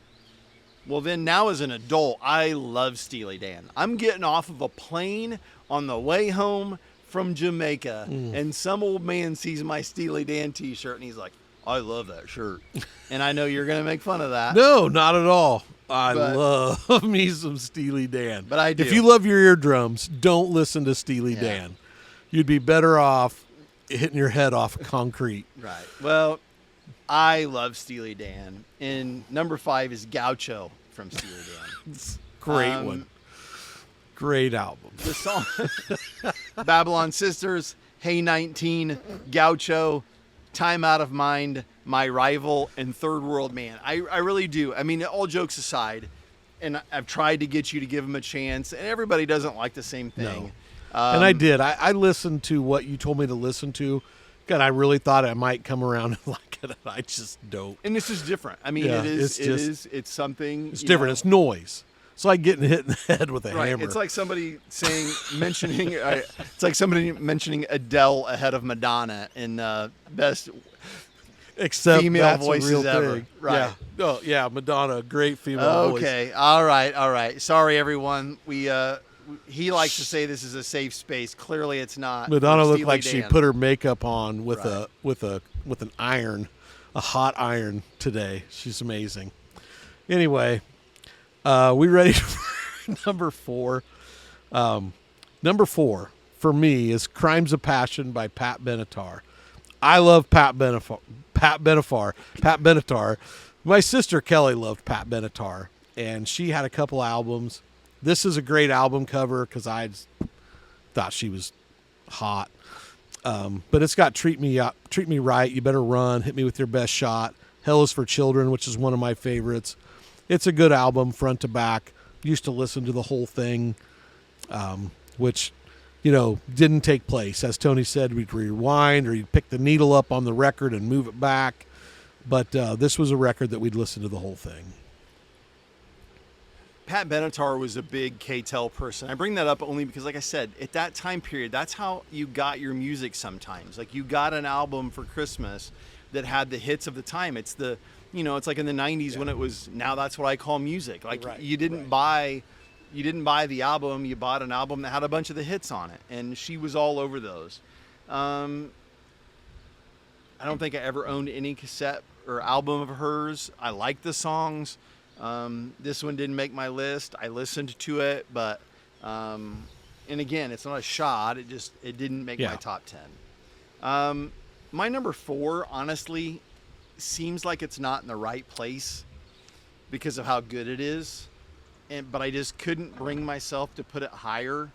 [SPEAKER 1] Well, then now as an adult, I love Steely Dan. I'm getting off of a plane on the way home from Jamaica, and some old man sees my Steely Dan t-shirt, and he's like, I love that shirt. And I know you're going to make fun of that.
[SPEAKER 2] No, not at all. I love me some Steely Dan.
[SPEAKER 1] But I do.
[SPEAKER 2] If you love your eardrums, don't listen to Steely Dan. You'd be better off hitting your head off concrete.
[SPEAKER 1] Right. Well, I love Steely Dan. And number 5 is Gaucho from Steely Dan.
[SPEAKER 2] Great one. Great album.
[SPEAKER 1] The song Babylon Sisters, Hey 19, Gaucho, Time Out of Mind, My Rival, and Third World Man. I really do. I mean, all jokes aside, and I've tried to get you to give them a chance, and everybody doesn't like the same thing.
[SPEAKER 2] No. And I did. I listened to what you told me to listen to, and I really thought I might come around and like it, and I just don't.
[SPEAKER 1] And this is different. I mean, it's something.
[SPEAKER 2] It's different. It's noise. It's like getting hit in the head with a hammer.
[SPEAKER 1] It's like somebody mentioning Adele ahead of Madonna in best female voices ever.
[SPEAKER 2] Thing. Right. Yeah. Oh, yeah, Madonna, great female voice.
[SPEAKER 1] Okay. All right. Sorry, everyone. He likes to say this is a safe space. Clearly, it's not.
[SPEAKER 2] Madonna looked like she put her makeup on with an iron, a hot iron today. She's amazing. Anyway, we ready for number 4? Number 4 for me is "Crimes of Passion" by Pat Benatar. I love Pat Benatar. My sister Kelly loved Pat Benatar, and she had a couple albums. This is a great album cover because I just thought she was hot. But it's got Treat Me Right, You Better Run, Hit Me With Your Best Shot, Hell Is for Children, which is one of my favorites. It's a good album front to back. Used to listen to the whole thing, which, didn't take place. As Tony said, we'd rewind or you'd pick the needle up on the record and move it back. But this was a record that we'd listen to the whole thing.
[SPEAKER 1] Pat Benatar was a big K-Tel person. I bring that up only because, like I said, at that time period, that's how you got your music sometimes. Like, you got an album for Christmas that had the hits of the time. It's it's like in the 90s when it was, now that's what I call music. Like, you didn't buy you didn't buy the album, you bought an album that had a bunch of the hits on it, and she was all over those. I don't think I ever owned any cassette or album of hers. I like the songs. This one didn't make my list. I listened to it, but and again, it's not a shot. It didn't make my top 10. My number 4, honestly, seems like it's not in the right place because of how good it is, but I just couldn't bring myself to put it higher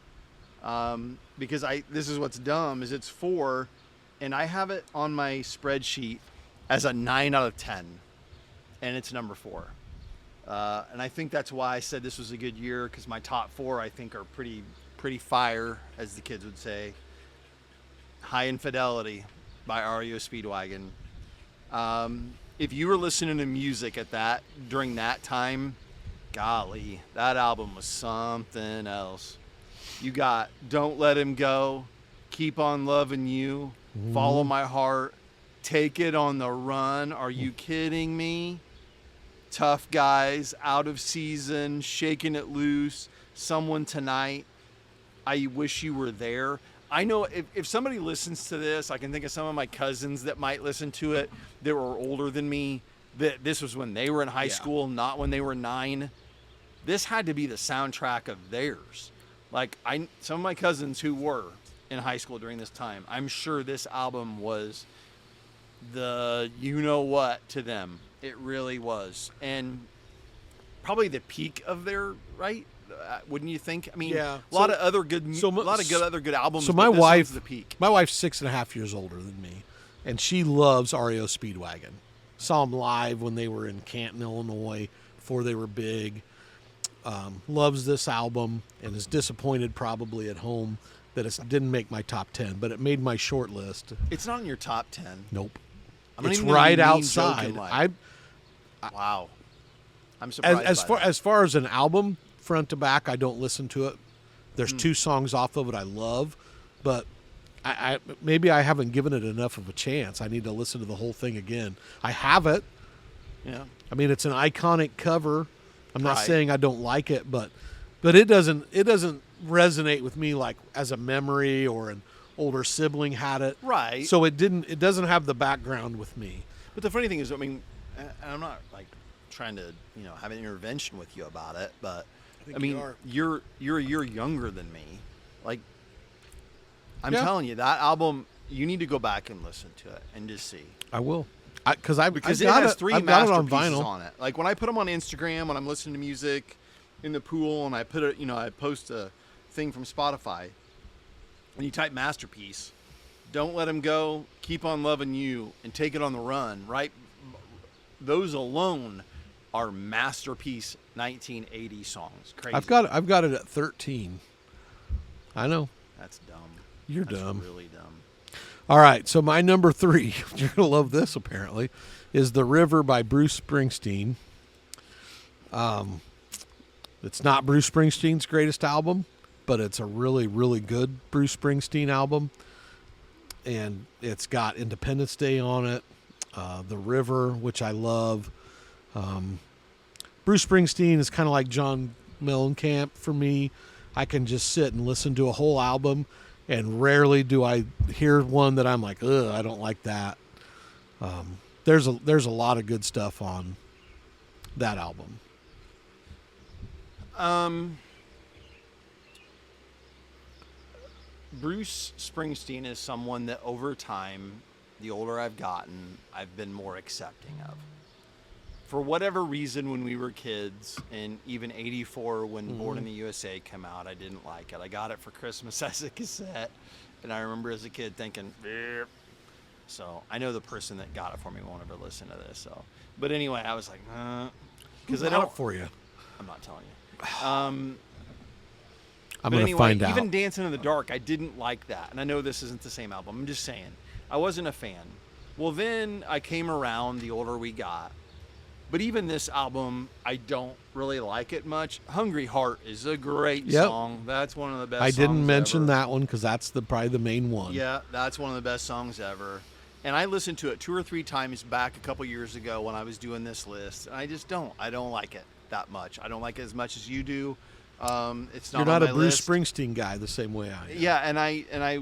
[SPEAKER 1] because this is what's dumb is it's 4, and I have it on my spreadsheet as a 9 out of 10, and it's number 4. And I think that's why I said this was a good year, because my top 4 I think are pretty fire, as the kids would say. High Infidelity by REO Speedwagon. If you were listening to music during that time, golly, that album was something else. You got Don't Let Him Go, Keep on Loving You, Follow My Heart, Take It on the Run, Are You Kidding Me? Tough Guys, Out of Season, Shaking It Loose, Someone Tonight, I Wish You Were There. I know if somebody listens to this, I can think of some of my cousins that might listen to it that were older than me, that this was when they were in high school, not when they were 9. This had to be the soundtrack of theirs. Like, some of my cousins who were in high school during this time, I'm sure this album was the you-know-what to them. It really was. And probably the peak of their, right? Wouldn't you think? I mean, a lot of other good albums.
[SPEAKER 2] So my wife, the peak. My wife's 6.5 years older than me, and she loves REO Speedwagon. Saw them live when they were in Canton, Illinois, before they were big. Loves this album and is disappointed probably at home that it didn't make my top 10, but it made my short list.
[SPEAKER 1] It's not in your top 10.
[SPEAKER 2] Nope. It's right outside.
[SPEAKER 1] Wow. I'm surprised.
[SPEAKER 2] As far as an album, front to back, I don't listen to it. There's 2 songs off of it I love, but I maybe I haven't given it enough of a chance. I need to listen to the whole thing again. I have it.
[SPEAKER 1] Yeah.
[SPEAKER 2] I mean, it's an iconic cover. I'm not saying I don't like it, but it doesn't resonate with me like as a memory or an older sibling had it.
[SPEAKER 1] Right.
[SPEAKER 2] So it doesn't have the background with me.
[SPEAKER 1] But the funny thing is, I mean, and I'm not like trying to, have an intervention with you about it, but I mean, you're a year younger than me. Like, I'm telling you, that album, you need to go back and listen to it and just see.
[SPEAKER 2] I will.
[SPEAKER 1] Because it has 3 masterpieces on it. Like, when I put them on Instagram, when I'm listening to music in the pool, and I put it, I post a thing from Spotify, and you type masterpiece, Don't Let Him Go, Keep on Loving You, and Take It on the Run, right? Those alone are masterpiece 1980 songs. Crazy.
[SPEAKER 2] I've got it at 13. I know.
[SPEAKER 1] That's dumb.
[SPEAKER 2] That's
[SPEAKER 1] dumb. Really dumb.
[SPEAKER 2] All right, so my number 3, you're going to love this apparently, is The River by Bruce Springsteen. It's not Bruce Springsteen's greatest album, but it's a really, really good Bruce Springsteen album. And it's got Independence Day on it, The River, which I love. Bruce Springsteen is kind of like John Mellencamp for me. I can just sit and listen to a whole album, and rarely do I hear one that I'm like, ugh, I don't like that. There's a lot of good stuff on that album.
[SPEAKER 1] Bruce Springsteen is someone that over time, the older I've gotten, I've been more accepting of. For whatever reason, when we were kids, and even 84 when Born in the USA came out, I didn't like it. I got it for Christmas as a cassette, and I remember as a kid thinking, "Beep." So I know the person that got it for me won't ever listen to this. So, but anyway, I was like, because I don't.
[SPEAKER 2] For you.
[SPEAKER 1] I'm not telling you.
[SPEAKER 2] I'm going to find out.
[SPEAKER 1] Even Dancing in the Dark, I didn't like that, and I know this isn't the same album. I'm just saying, I wasn't a fan. Well, then I came around the older we got. But even this album, I don't really like it much. Hungry Heart is a great song. That's one of the best songs
[SPEAKER 2] I didn't mention
[SPEAKER 1] ever.
[SPEAKER 2] That one because that's probably the main one.
[SPEAKER 1] Yeah, that's one of the best songs ever. And I listened to it 2 or 3 times back a couple years ago when I was doing this list. And I just don't. I don't like it that much. I don't like it as much as you do. It's not
[SPEAKER 2] You're not
[SPEAKER 1] on
[SPEAKER 2] a
[SPEAKER 1] my
[SPEAKER 2] Bruce
[SPEAKER 1] list.
[SPEAKER 2] Springsteen guy the same way I am.
[SPEAKER 1] Yeah, and I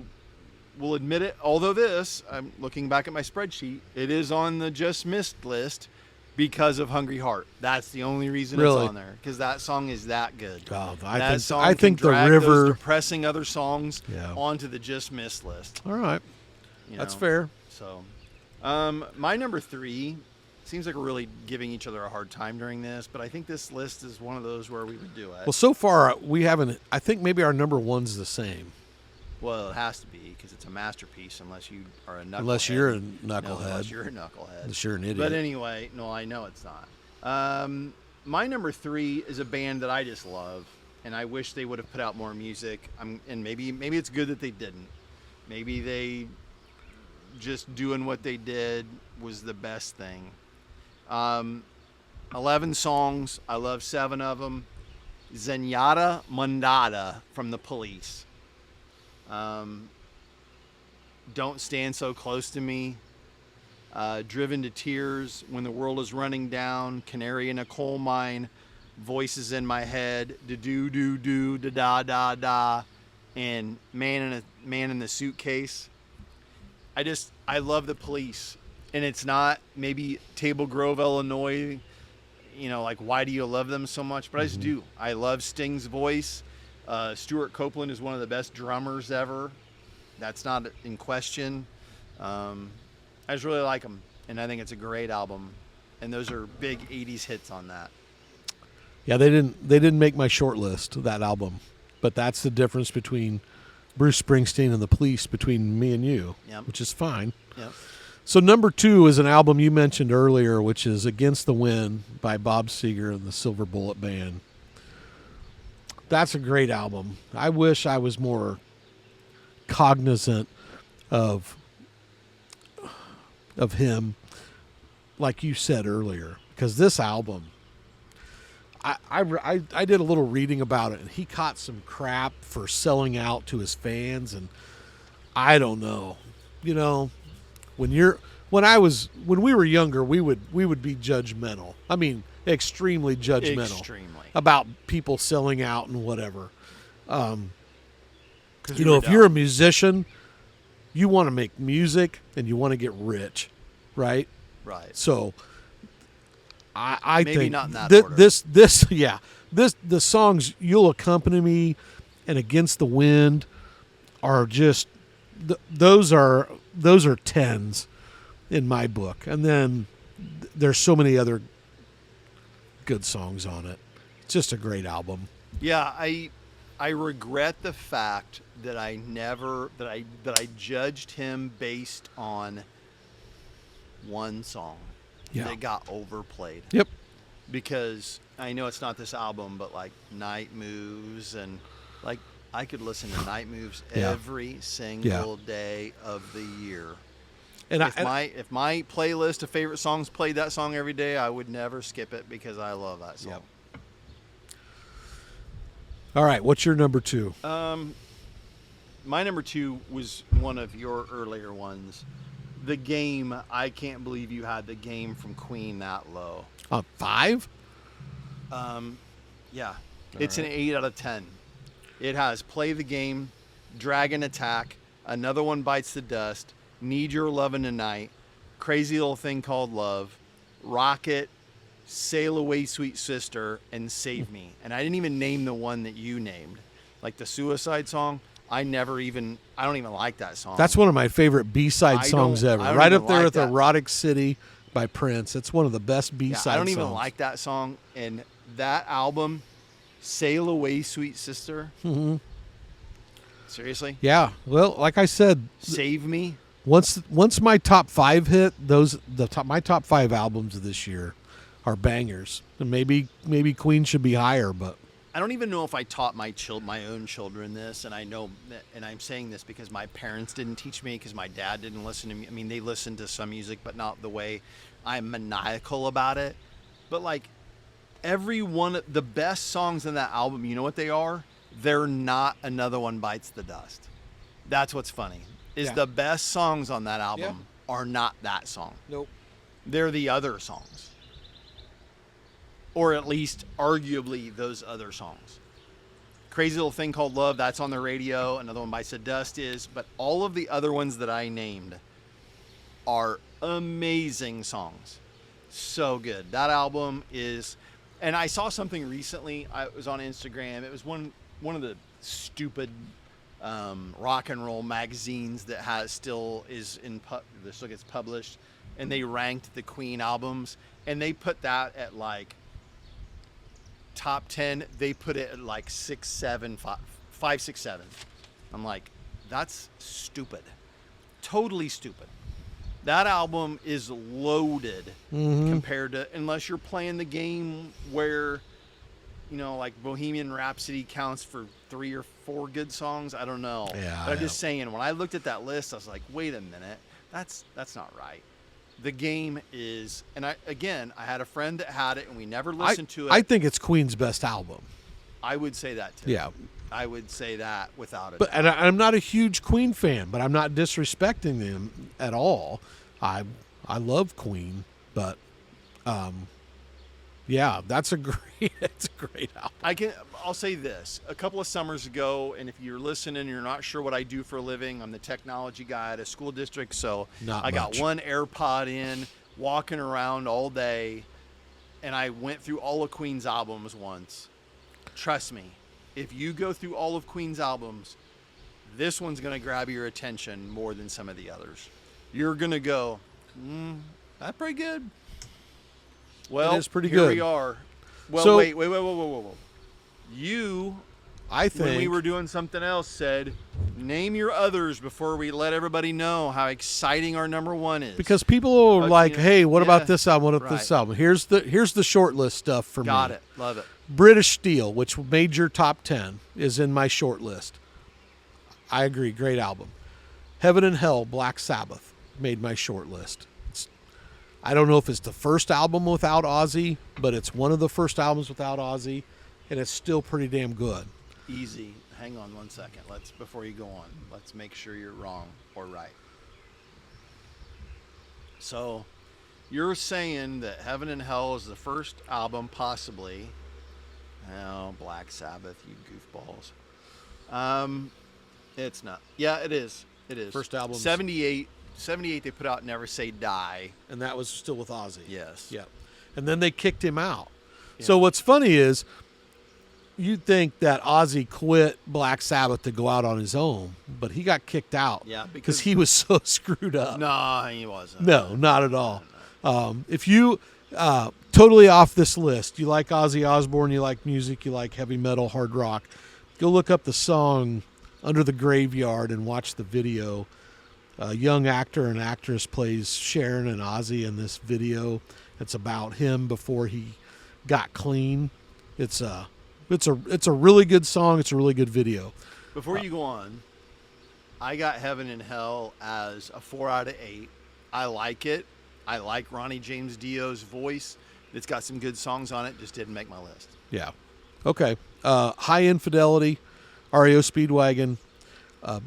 [SPEAKER 1] will admit it. Although I'm looking back at my spreadsheet, it is on the just missed list because of Hungry Heart. That's the only reason
[SPEAKER 2] Really?
[SPEAKER 1] it's on there, because that song is that good.
[SPEAKER 2] Oh,
[SPEAKER 1] I
[SPEAKER 2] think the
[SPEAKER 1] drag
[SPEAKER 2] river.
[SPEAKER 1] those depressing other songs
[SPEAKER 2] Yeah.
[SPEAKER 1] onto the just missed list.
[SPEAKER 2] All right,
[SPEAKER 1] You
[SPEAKER 2] that's
[SPEAKER 1] know?
[SPEAKER 2] fair.
[SPEAKER 1] So, my number 3 seems like we're really giving each other a hard time during this, but I think this list is one of those where we would do it.
[SPEAKER 2] Well, so far we haven't. I think maybe our number one's the same.
[SPEAKER 1] Well, it has to be because it's a masterpiece, unless you are a knucklehead.
[SPEAKER 2] Unless you're a
[SPEAKER 1] No,
[SPEAKER 2] knucklehead.
[SPEAKER 1] unless you're a knucklehead.
[SPEAKER 2] Unless you're an idiot.
[SPEAKER 1] But anyway, no, I know it's not. My number 3 is a band that I just love, and I wish they would have put out more music. And maybe it's good that they didn't. Maybe they just doing what they did was the best thing. 11 songs. I love 7 of them. Zenyatta Mondatta from The Police. Don't Stand So Close to Me. Driven to Tears, When the World is Running Down, Canary in a Coal Mine, Voices in My Head, Do Do Do Da Da Da Da, and Man in the Suitcase. I love The Police, and it's not maybe Table Grove, Illinois. Like, why do you love them so much? But I just do. I love Sting's voice. Stuart Copeland is one of the best drummers ever. That's not in question. I just really like them, and I think it's a great album. And those are big '80s hits on that.
[SPEAKER 2] Yeah, they didn't make my short list, that album, but that's the difference between Bruce Springsteen and The Police, between me and you,
[SPEAKER 1] Yep.
[SPEAKER 2] which is fine.
[SPEAKER 1] Yep.
[SPEAKER 2] So number 2 is an album you mentioned earlier, which is Against the Wind by Bob Seger and the Silver Bullet Band. That's a great album. I wish I was more cognizant of him, like you said earlier, because this album, I did a little reading about it, and he caught some crap for selling out to his fans, and I don't know, when we were younger, we would be judgmental. I mean, extremely judgmental.
[SPEAKER 1] Extremely.
[SPEAKER 2] About people selling out and whatever.
[SPEAKER 1] If
[SPEAKER 2] you're a musician, you want to make music and you want to get rich, right?
[SPEAKER 1] Right.
[SPEAKER 2] So I
[SPEAKER 1] Maybe
[SPEAKER 2] think
[SPEAKER 1] not in that order.
[SPEAKER 2] the songs You'll Accompany Me and Against the Wind are just those are tens in my book. And then there's so many other good songs on it. It's just a great album.
[SPEAKER 1] Yeah, I regret the fact that I judged him based on one song that got overplayed.
[SPEAKER 2] Yep.
[SPEAKER 1] Because I know it's not this album, but like Night Moves, and like I could listen to Night Moves every single day of the year. And if my playlist of favorite songs played that song every day, I would never skip it because I love that song.
[SPEAKER 2] Yep. All right, what's your number 2?
[SPEAKER 1] My number 2 was one of your earlier ones. The Game. I can't believe you had The Game from Queen that low.
[SPEAKER 2] 5?
[SPEAKER 1] Yeah. It's an 8 out of 10. It has Play the Game, Dragon Attack, Another One Bites the Dust, Need Your Lovin' Tonight, Crazy Little Thing Called Love, Rocket, Sail Away Sweet Sister, and Save Me. And I didn't even name the one that you named. Like the Suicide song, I don't even like that song.
[SPEAKER 2] That's one of my favorite B-side songs ever. Right up there with Erotic City by Prince. It's one of the best B-side songs.
[SPEAKER 1] I don't even like that song. And that album, Sail Away Sweet Sister.
[SPEAKER 2] Mm-hmm.
[SPEAKER 1] Seriously?
[SPEAKER 2] Yeah. Well, like I said,
[SPEAKER 1] Save Me.
[SPEAKER 2] Once my top 5 hit, my top 5 albums of this year are bangers. And maybe Queen should be higher, but
[SPEAKER 1] I don't even know if I taught my own children this, and I know that, and I'm saying this because my parents didn't teach me, because my dad didn't listen to me. I mean, they listened to some music, but not the way I'm maniacal about it. But like every one of the best songs in that album, you know what they are? They're not Another One Bites the Dust. That's what's funny. The best songs on that album are not that song.
[SPEAKER 2] Nope.
[SPEAKER 1] They're the other songs. Or at least arguably those other songs. Crazy Little Thing Called Love, that's on the radio. Another one by Sedust is. But all of the other ones that I named are amazing songs. So good. That album is, and I saw something recently. It was on Instagram. It was one of the stupid rock and roll magazines that still gets published, and they ranked the Queen albums, and they put that at like top 10. They put it at like 6, 7, 5, 6, 7. I'm like, that's stupid. Totally stupid. That album is loaded compared to, unless you're playing the game where, like Bohemian Rhapsody counts for 3 or 4 good songs. I don't know.
[SPEAKER 2] Yeah,
[SPEAKER 1] but I'm just saying, when I looked at that list, I was like, wait a minute, that's not right. The Game is, and I had a friend that had it, and we never listened to it.
[SPEAKER 2] I think it's Queen's best album.
[SPEAKER 1] I would say that too.
[SPEAKER 2] Yeah.
[SPEAKER 1] I would say that without a doubt.
[SPEAKER 2] And I'm not a huge Queen fan, but I'm not disrespecting them at all. I love Queen, but yeah, that's a great album.
[SPEAKER 1] I'll say this. A couple of summers ago, and if you're listening and you're not sure what I do for a living, I'm the technology guy at a school district, so I got one AirPod in, walking around all day, and I went through all of Queen's albums once. Trust me, if you go through all of Queen's albums, this one's going to grab your attention more than some of the others. You're going to go, that's pretty good. Well,
[SPEAKER 2] it's pretty
[SPEAKER 1] here
[SPEAKER 2] good.
[SPEAKER 1] we are. Well,
[SPEAKER 2] So-
[SPEAKER 1] wait. You,
[SPEAKER 2] I think
[SPEAKER 1] when we were doing something else, said, name your others before we let everybody know how exciting our number one is.
[SPEAKER 2] because people are like, "Hey, what
[SPEAKER 1] yeah,
[SPEAKER 2] about this album? What about
[SPEAKER 1] right.
[SPEAKER 2] this album?" Here's the short list stuff for me.
[SPEAKER 1] Got it. Love it.
[SPEAKER 2] British Steel, which made your top 10, is in my short list. I agree, great album. Heaven and Hell, Black Sabbath, made my short list. I don't know if it's the first album without Ozzy, but it's one of the first albums without Ozzy, and it's still pretty damn good.
[SPEAKER 1] Easy. Hang on one second. Before you go on, let's make sure you're wrong or right. So, you're saying that Heaven and Hell is the first album, possibly. Oh, Black Sabbath, you goofballs. It's not. Yeah, it is. It is.
[SPEAKER 2] First album.
[SPEAKER 1] 78 they put out Never Say Die.
[SPEAKER 2] And that was still with Ozzy.
[SPEAKER 1] Yes.
[SPEAKER 2] Yeah. And then they kicked him out.
[SPEAKER 1] Yeah.
[SPEAKER 2] So what's funny is you'd think that Ozzy quit Black Sabbath to go out on his own, but he got kicked out.
[SPEAKER 1] Yeah,
[SPEAKER 2] because he was so screwed up.
[SPEAKER 1] No, he wasn't.
[SPEAKER 2] No, not at all. If you totally off this list, you like Ozzy Osbourne, you like music, you like heavy metal, hard rock, go look up the song Under the Graveyard and watch the video. A young actor and actress plays Sharon and Ozzy in this video. It's about him before he got clean. It's a really good song. It's a really good video.
[SPEAKER 1] Before you go on, I got Heaven and Hell as a 4 out of 8. I like it. I like Ronnie James Dio's voice. It's got some good songs on it. Just didn't make my list.
[SPEAKER 2] Yeah. Okay. High Infidelity, REO Speedwagon,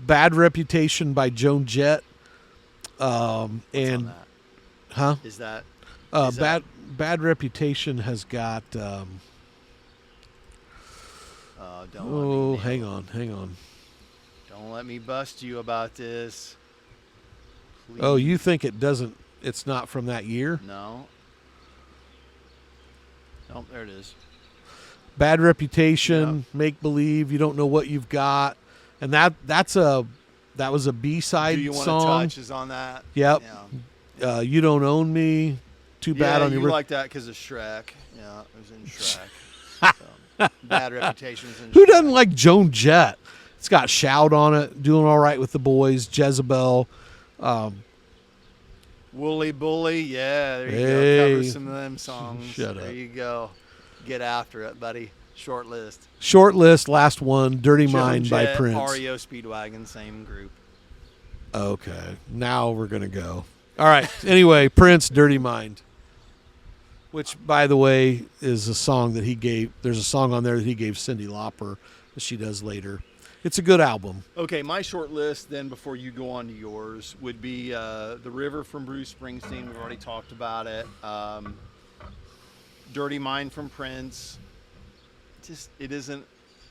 [SPEAKER 2] Bad Reputation by Joan Jett.
[SPEAKER 1] What's on that?
[SPEAKER 2] Huh?
[SPEAKER 1] Is that
[SPEAKER 2] Bad Reputation has got. Hang on.
[SPEAKER 1] Don't let me bust you about this. Please.
[SPEAKER 2] Oh, you think it doesn't? It's not from that year?
[SPEAKER 1] No. Nope, there it is.
[SPEAKER 2] Bad Reputation, Make Believe, You Don't Know What You've Got, and that was a B-side
[SPEAKER 1] Do You Want
[SPEAKER 2] song.
[SPEAKER 1] to Touch is on that.
[SPEAKER 2] Yep.
[SPEAKER 1] Yeah.
[SPEAKER 2] You Don't Own Me. Too bad on
[SPEAKER 1] you
[SPEAKER 2] your.
[SPEAKER 1] like that because of Shrek. Yeah, it was in Shrek. So, Bad Reputation was in
[SPEAKER 2] Who
[SPEAKER 1] Shrek.
[SPEAKER 2] doesn't like Joan Jett? It's got Shout on it. Doing All Right with the Boys. Jezebel.
[SPEAKER 1] Woolly Bully, yeah, there you
[SPEAKER 2] Hey.
[SPEAKER 1] go. Cover some of them songs.
[SPEAKER 2] Shut up.
[SPEAKER 1] There you go. Get after it, buddy. Short list.
[SPEAKER 2] Short list, last one. Dirty
[SPEAKER 1] Joan
[SPEAKER 2] Mind by
[SPEAKER 1] Jett,
[SPEAKER 2] Prince.
[SPEAKER 1] REO Speedwagon, same group.
[SPEAKER 2] Okay, now we're going to go. All right, anyway, Prince, Dirty Mind. Which, by the way, is a song that he gave. There's a song on there that he gave Cyndi Lauper that she does later. It's a good album.
[SPEAKER 1] Okay, my short list then before you go on to yours would be The River from Bruce Springsteen. We've already talked about it. Dirty Mind from Prince. It isn't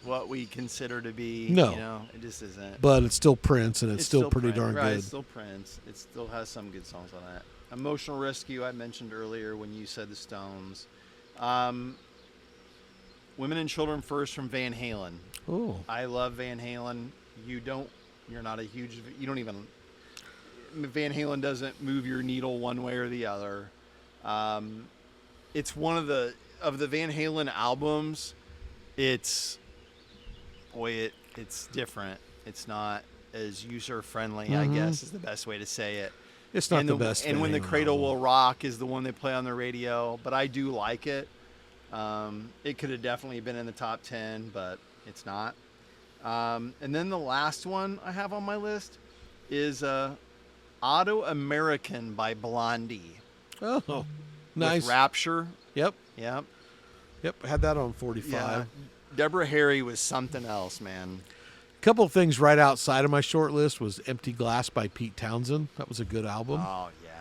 [SPEAKER 1] what we consider to be.
[SPEAKER 2] No.
[SPEAKER 1] You know, it just isn't.
[SPEAKER 2] But it's still Prince, and it's still pretty
[SPEAKER 1] Prince,
[SPEAKER 2] darn
[SPEAKER 1] right,
[SPEAKER 2] good.
[SPEAKER 1] It's still Prince. It still has some good songs on that. Emotional Rescue, I mentioned earlier when you said the Stones. Women and Children First from Van Halen.
[SPEAKER 2] Oh.
[SPEAKER 1] I love Van Halen. You're not a huge, you don't even, Van Halen doesn't move your needle one way or the other. It's one of the Van Halen albums. It's different. It's not as user friendly, I guess is the best way to say it.
[SPEAKER 2] It's not the best.
[SPEAKER 1] And When the Cradle Will Rock is the one they play on the radio, but I do like it. It could have definitely been in the top 10, but it's not. And then the last one I have on my list is Auto American by Blondie.
[SPEAKER 2] Oh, nice.
[SPEAKER 1] With Rapture.
[SPEAKER 2] Yep.
[SPEAKER 1] Yep.
[SPEAKER 2] I had that on 45.
[SPEAKER 1] Yeah. Deborah Harry was something else, man.
[SPEAKER 2] A couple of things right outside of my short list was Empty Glass by Pete Townsend. That was a good album.
[SPEAKER 1] Oh, yeah.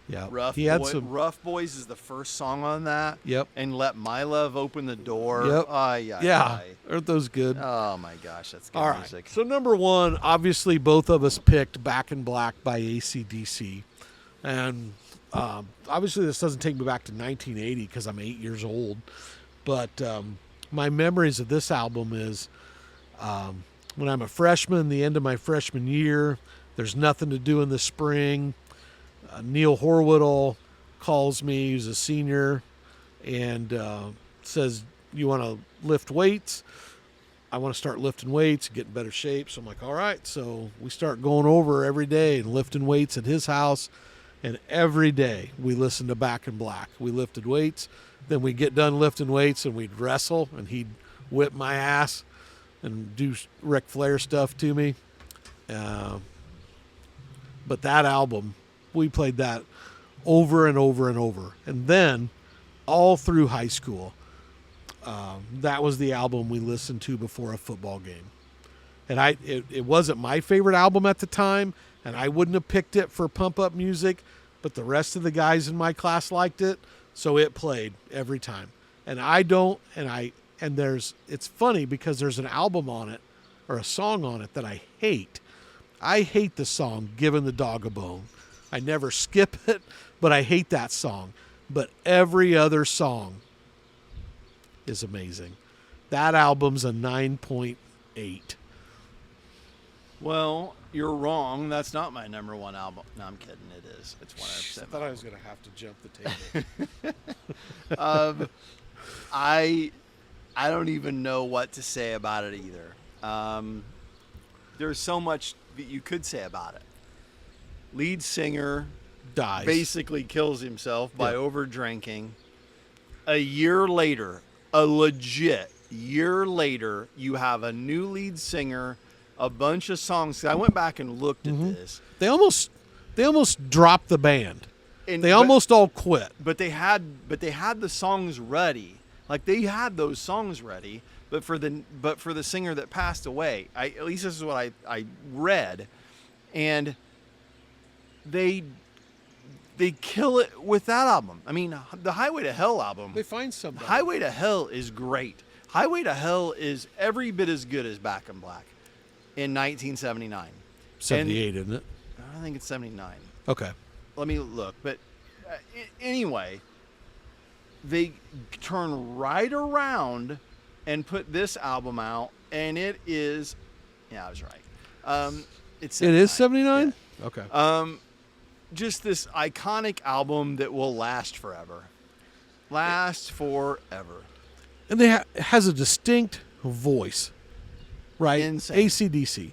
[SPEAKER 2] Yeah.
[SPEAKER 1] Rough Boys is the first song on that.
[SPEAKER 2] Yep.
[SPEAKER 1] And Let My Love Open the Door.
[SPEAKER 2] Yep.
[SPEAKER 1] Yeah.
[SPEAKER 2] Aren't those good?
[SPEAKER 1] Oh, my gosh. That's good
[SPEAKER 2] All right.
[SPEAKER 1] music.
[SPEAKER 2] So number one, obviously both of us picked Back in Black by AC/DC. And obviously this doesn't take me back to 1980 because I'm 8 years old. But my memories of this album is when I'm a freshman, the end of my freshman year, there's nothing to do in the spring. Neil Horwittle calls me, he's a senior, and says, you want to lift weights? I want to start lifting weights and get in better shape. So I'm like, all right. So we start going over every day and lifting weights at his house. And every day we listened to Back in Black. We lifted weights. Then we'd get done lifting weights and we'd wrestle, and he'd whip my ass and do Ric Flair stuff to me. But that album, we played that over and over and over. And then all through high school, that was the album we listened to before a football game. And it wasn't my favorite album at the time, and I wouldn't have picked it for pump-up music, but the rest of the guys in my class liked it, so it played every time. And it's funny because there's an album on it, or a song on it, that I hate. I hate the song Giving the Dog a Bone. I never skip it, but I hate that song. But every other song is amazing. That album's a 9.8.
[SPEAKER 1] Well, you're wrong. That's not my number one album. No, I'm kidding. It is. It's 100%.
[SPEAKER 2] I thought I was going to have to jump the table.
[SPEAKER 1] I don't even know what to say about it either. There's so much that you could say about it. Lead singer
[SPEAKER 2] Dies.
[SPEAKER 1] basically kills himself by over drinking. A year later, a legit year later, you have a new lead singer, a bunch of songs. I went back and looked at this.
[SPEAKER 2] They almost dropped the band. They almost all quit.
[SPEAKER 1] But they had the songs ready. Like they had those songs ready, but for the singer that passed away, at least this is what I read, and they kill it with that album. I mean, the Highway to Hell album.
[SPEAKER 2] They find somebody.
[SPEAKER 1] Highway to Hell is great. Highway to Hell is every bit as good as Back in Black in 1979.
[SPEAKER 2] 78, isn't it?
[SPEAKER 1] I think it's 79.
[SPEAKER 2] Okay.
[SPEAKER 1] Let me look. But anyway, they turn right around and put this album out, and it is, yeah, I was right. It's 79.
[SPEAKER 2] It is 79?
[SPEAKER 1] Yeah.
[SPEAKER 2] Okay.
[SPEAKER 1] Just this iconic album that will last forever. Last forever.
[SPEAKER 2] And they has a distinct voice, right?
[SPEAKER 1] Insane.
[SPEAKER 2] AC/DC.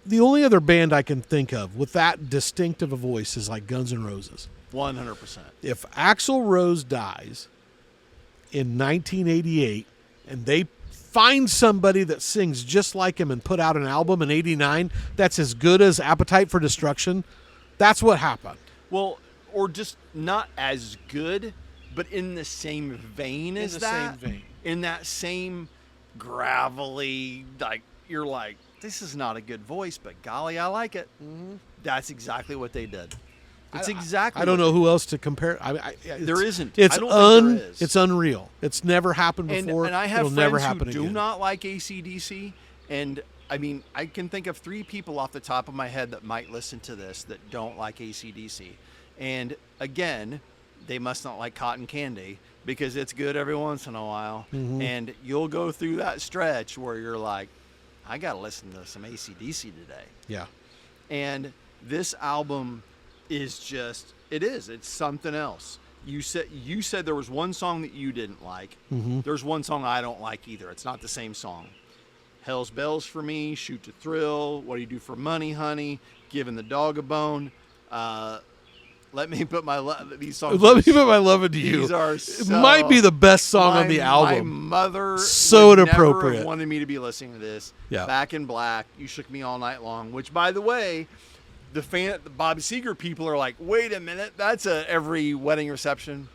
[SPEAKER 2] The only other band I can think of with that distinctive a voice is like Guns N' Roses.
[SPEAKER 1] 100%.
[SPEAKER 2] If Axl Rose dies in 1988 and they find somebody that sings just like him and put out an album in 89 that's as good as Appetite for Destruction, that's what happened.
[SPEAKER 1] Well, or just not as good, but in the same vein as that.
[SPEAKER 2] Same vein.
[SPEAKER 1] In that same gravelly, like, you're like, this is not a good voice, but golly, I like it.
[SPEAKER 2] Mm-hmm.
[SPEAKER 1] That's exactly what they did. It's exactly.
[SPEAKER 2] I don't know who else to compare.
[SPEAKER 1] There isn't.
[SPEAKER 2] It's
[SPEAKER 1] I don't think there is.
[SPEAKER 2] It's unreal. It's never happened before.
[SPEAKER 1] And I have
[SPEAKER 2] It'll
[SPEAKER 1] friends
[SPEAKER 2] never happen
[SPEAKER 1] who do
[SPEAKER 2] again.
[SPEAKER 1] not like AC/DC, and I mean, I can think of 3 people off the top of my head that might listen to this that don't like AC/DC. And again, they must not like cotton candy because it's good every once in a while.
[SPEAKER 2] Mm-hmm.
[SPEAKER 1] And you'll go through that stretch where you're like, I got to listen to some AC/DC today.
[SPEAKER 2] Yeah.
[SPEAKER 1] And this album is just, it's something else. You said there was one song that you didn't like.
[SPEAKER 2] Mm-hmm.
[SPEAKER 1] There's one song I don't like either. It's not the same song. Hell's Bells for me, Shoot to Thrill, What Do You Do for Money, Honey, Giving the Dog a Bone. Let me put my these songs.
[SPEAKER 2] Let me put my love into you.
[SPEAKER 1] These are
[SPEAKER 2] it might be the best song on the album.
[SPEAKER 1] My mother
[SPEAKER 2] so
[SPEAKER 1] would
[SPEAKER 2] inappropriate.
[SPEAKER 1] never have wanted me to be listening to this.
[SPEAKER 2] Yeah.
[SPEAKER 1] Back in Black, You Shook Me All Night Long. Which, by the way, the Bob Seger people are like, wait a minute, that's every wedding reception.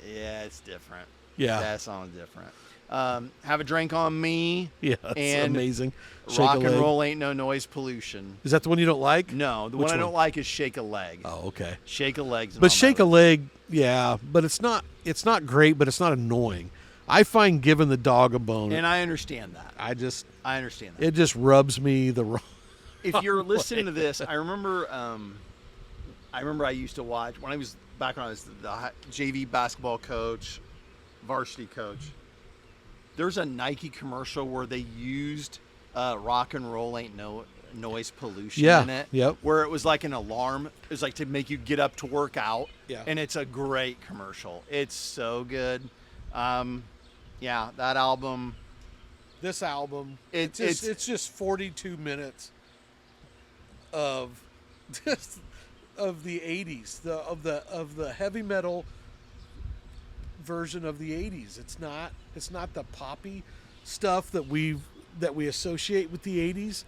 [SPEAKER 1] Yeah, it's different.
[SPEAKER 2] Yeah,
[SPEAKER 1] that song's different. Have a Drink on Me.
[SPEAKER 2] Yeah, that's
[SPEAKER 1] and
[SPEAKER 2] amazing.
[SPEAKER 1] Rock and Roll Ain't No Noise Pollution.
[SPEAKER 2] Is that the one you don't like?
[SPEAKER 1] No, the
[SPEAKER 2] Which
[SPEAKER 1] one I don't like is Shake a Leg.
[SPEAKER 2] Oh, okay.
[SPEAKER 1] Shake a Leg's
[SPEAKER 2] but Shake a Leg, yeah, but it's not great, but it's not annoying. I find Giving the Dog a Bone.
[SPEAKER 1] And I understand that.
[SPEAKER 2] I
[SPEAKER 1] understand that.
[SPEAKER 2] It just rubs me the wrong.
[SPEAKER 1] If you're listening to this, I remember I used to watch when I was the JV basketball coach, varsity coach. There's a Nike commercial where they used Rock and Roll Ain't No Noise Pollution in it.
[SPEAKER 2] Yep.
[SPEAKER 1] Where it was like an alarm. It was like to make you get up to work out.
[SPEAKER 2] Yeah.
[SPEAKER 1] And it's a great commercial. It's so good. Yeah, that album.
[SPEAKER 2] This album, it's just 42 minutes of just of the 80s, of the heavy metal version of the 80s. It's not the poppy stuff that we associate with the 80s.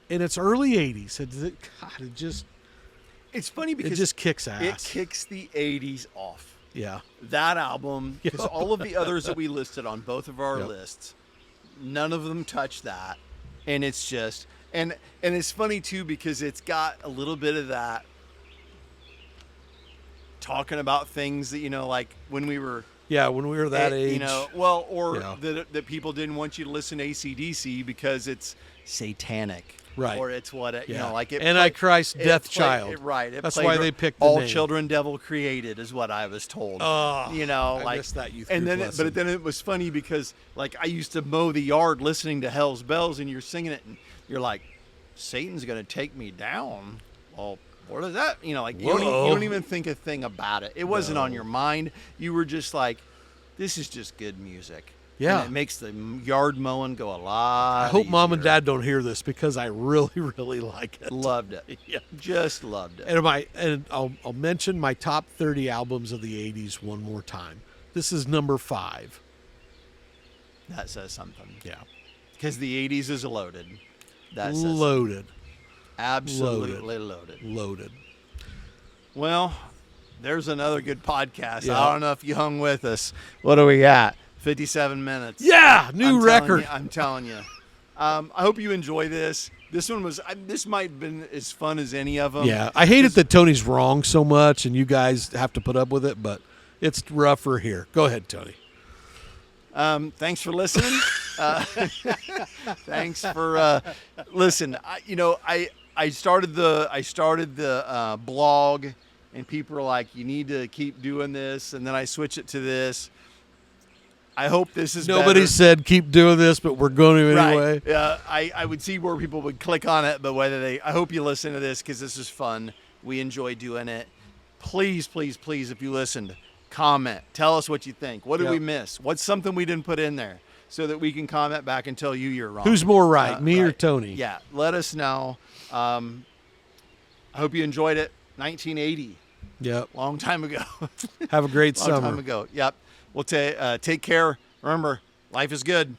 [SPEAKER 2] And it's early 80s.
[SPEAKER 1] It's funny because
[SPEAKER 2] it just kicks ass.
[SPEAKER 1] It kicks the 80s off.
[SPEAKER 2] Yeah.
[SPEAKER 1] That album, because all of the others that we listed on both of our lists, none of them touch that. And it's just and it's funny too because it's got a little bit of that talking about things that, like when we were
[SPEAKER 2] that age.
[SPEAKER 1] That people didn't want you to listen to AC/DC because it's satanic.
[SPEAKER 2] Right.
[SPEAKER 1] Or it's
[SPEAKER 2] Antichrist, Death Child.
[SPEAKER 1] Right.
[SPEAKER 2] That's why they picked the
[SPEAKER 1] All
[SPEAKER 2] name.
[SPEAKER 1] Children Devil Created is what I was told.
[SPEAKER 2] I missed that youth group lesson.
[SPEAKER 1] But then it was funny because I used to mow the yard listening to Hell's Bells and you're singing it and you're like, Satan's going to take me down. Well, what is that? You don't even think a thing about it. It wasn't on your mind. You were just like, this is just good music.
[SPEAKER 2] Yeah.
[SPEAKER 1] And it makes the yard mowing go a lot
[SPEAKER 2] I hope
[SPEAKER 1] easier.
[SPEAKER 2] Mom and Dad don't hear this because I really, really like it.
[SPEAKER 1] Loved it.
[SPEAKER 2] Yeah.
[SPEAKER 1] Just loved it.
[SPEAKER 2] And I'll mention my top 30 albums of the 80s one more time. This is number 5.
[SPEAKER 1] That says something.
[SPEAKER 2] Yeah.
[SPEAKER 1] Because the 80s is loaded. That says
[SPEAKER 2] loaded.
[SPEAKER 1] Absolutely loaded.
[SPEAKER 2] Loaded.
[SPEAKER 1] Well, there's another good podcast.
[SPEAKER 2] Yeah.
[SPEAKER 1] I don't know if you hung with us. What are we at? 57 minutes.
[SPEAKER 2] Yeah, new record.
[SPEAKER 1] I'm telling you. I hope you enjoy this. This one was. This might have been as fun as any of them.
[SPEAKER 2] Yeah, I hate it that Tony's wrong so much, and you guys have to put up with it. But it's rougher here. Go ahead, Tony.
[SPEAKER 1] Thanks for listening. Thanks for listen. I started the blog, and people are like, "You need to keep doing this," and then I switch it to this. I hope this is
[SPEAKER 2] Nobody
[SPEAKER 1] better.
[SPEAKER 2] said keep doing this, but we're going to anyway.
[SPEAKER 1] Right. I would see where people would click on it, but I hope you listen to this because this is fun. We enjoy doing it. Please, please, please, if you listened, comment. Tell us what you think. What did we miss? What's something we didn't put in there so that we can comment back and tell you you're wrong.
[SPEAKER 2] Who's more right, me or Tony?
[SPEAKER 1] Yeah, let us know. I hope you enjoyed it. 1980.
[SPEAKER 2] Yep.
[SPEAKER 1] Long time ago.
[SPEAKER 2] Have a great summer.
[SPEAKER 1] Long time ago. Yep. We'll take care. Remember, life is good.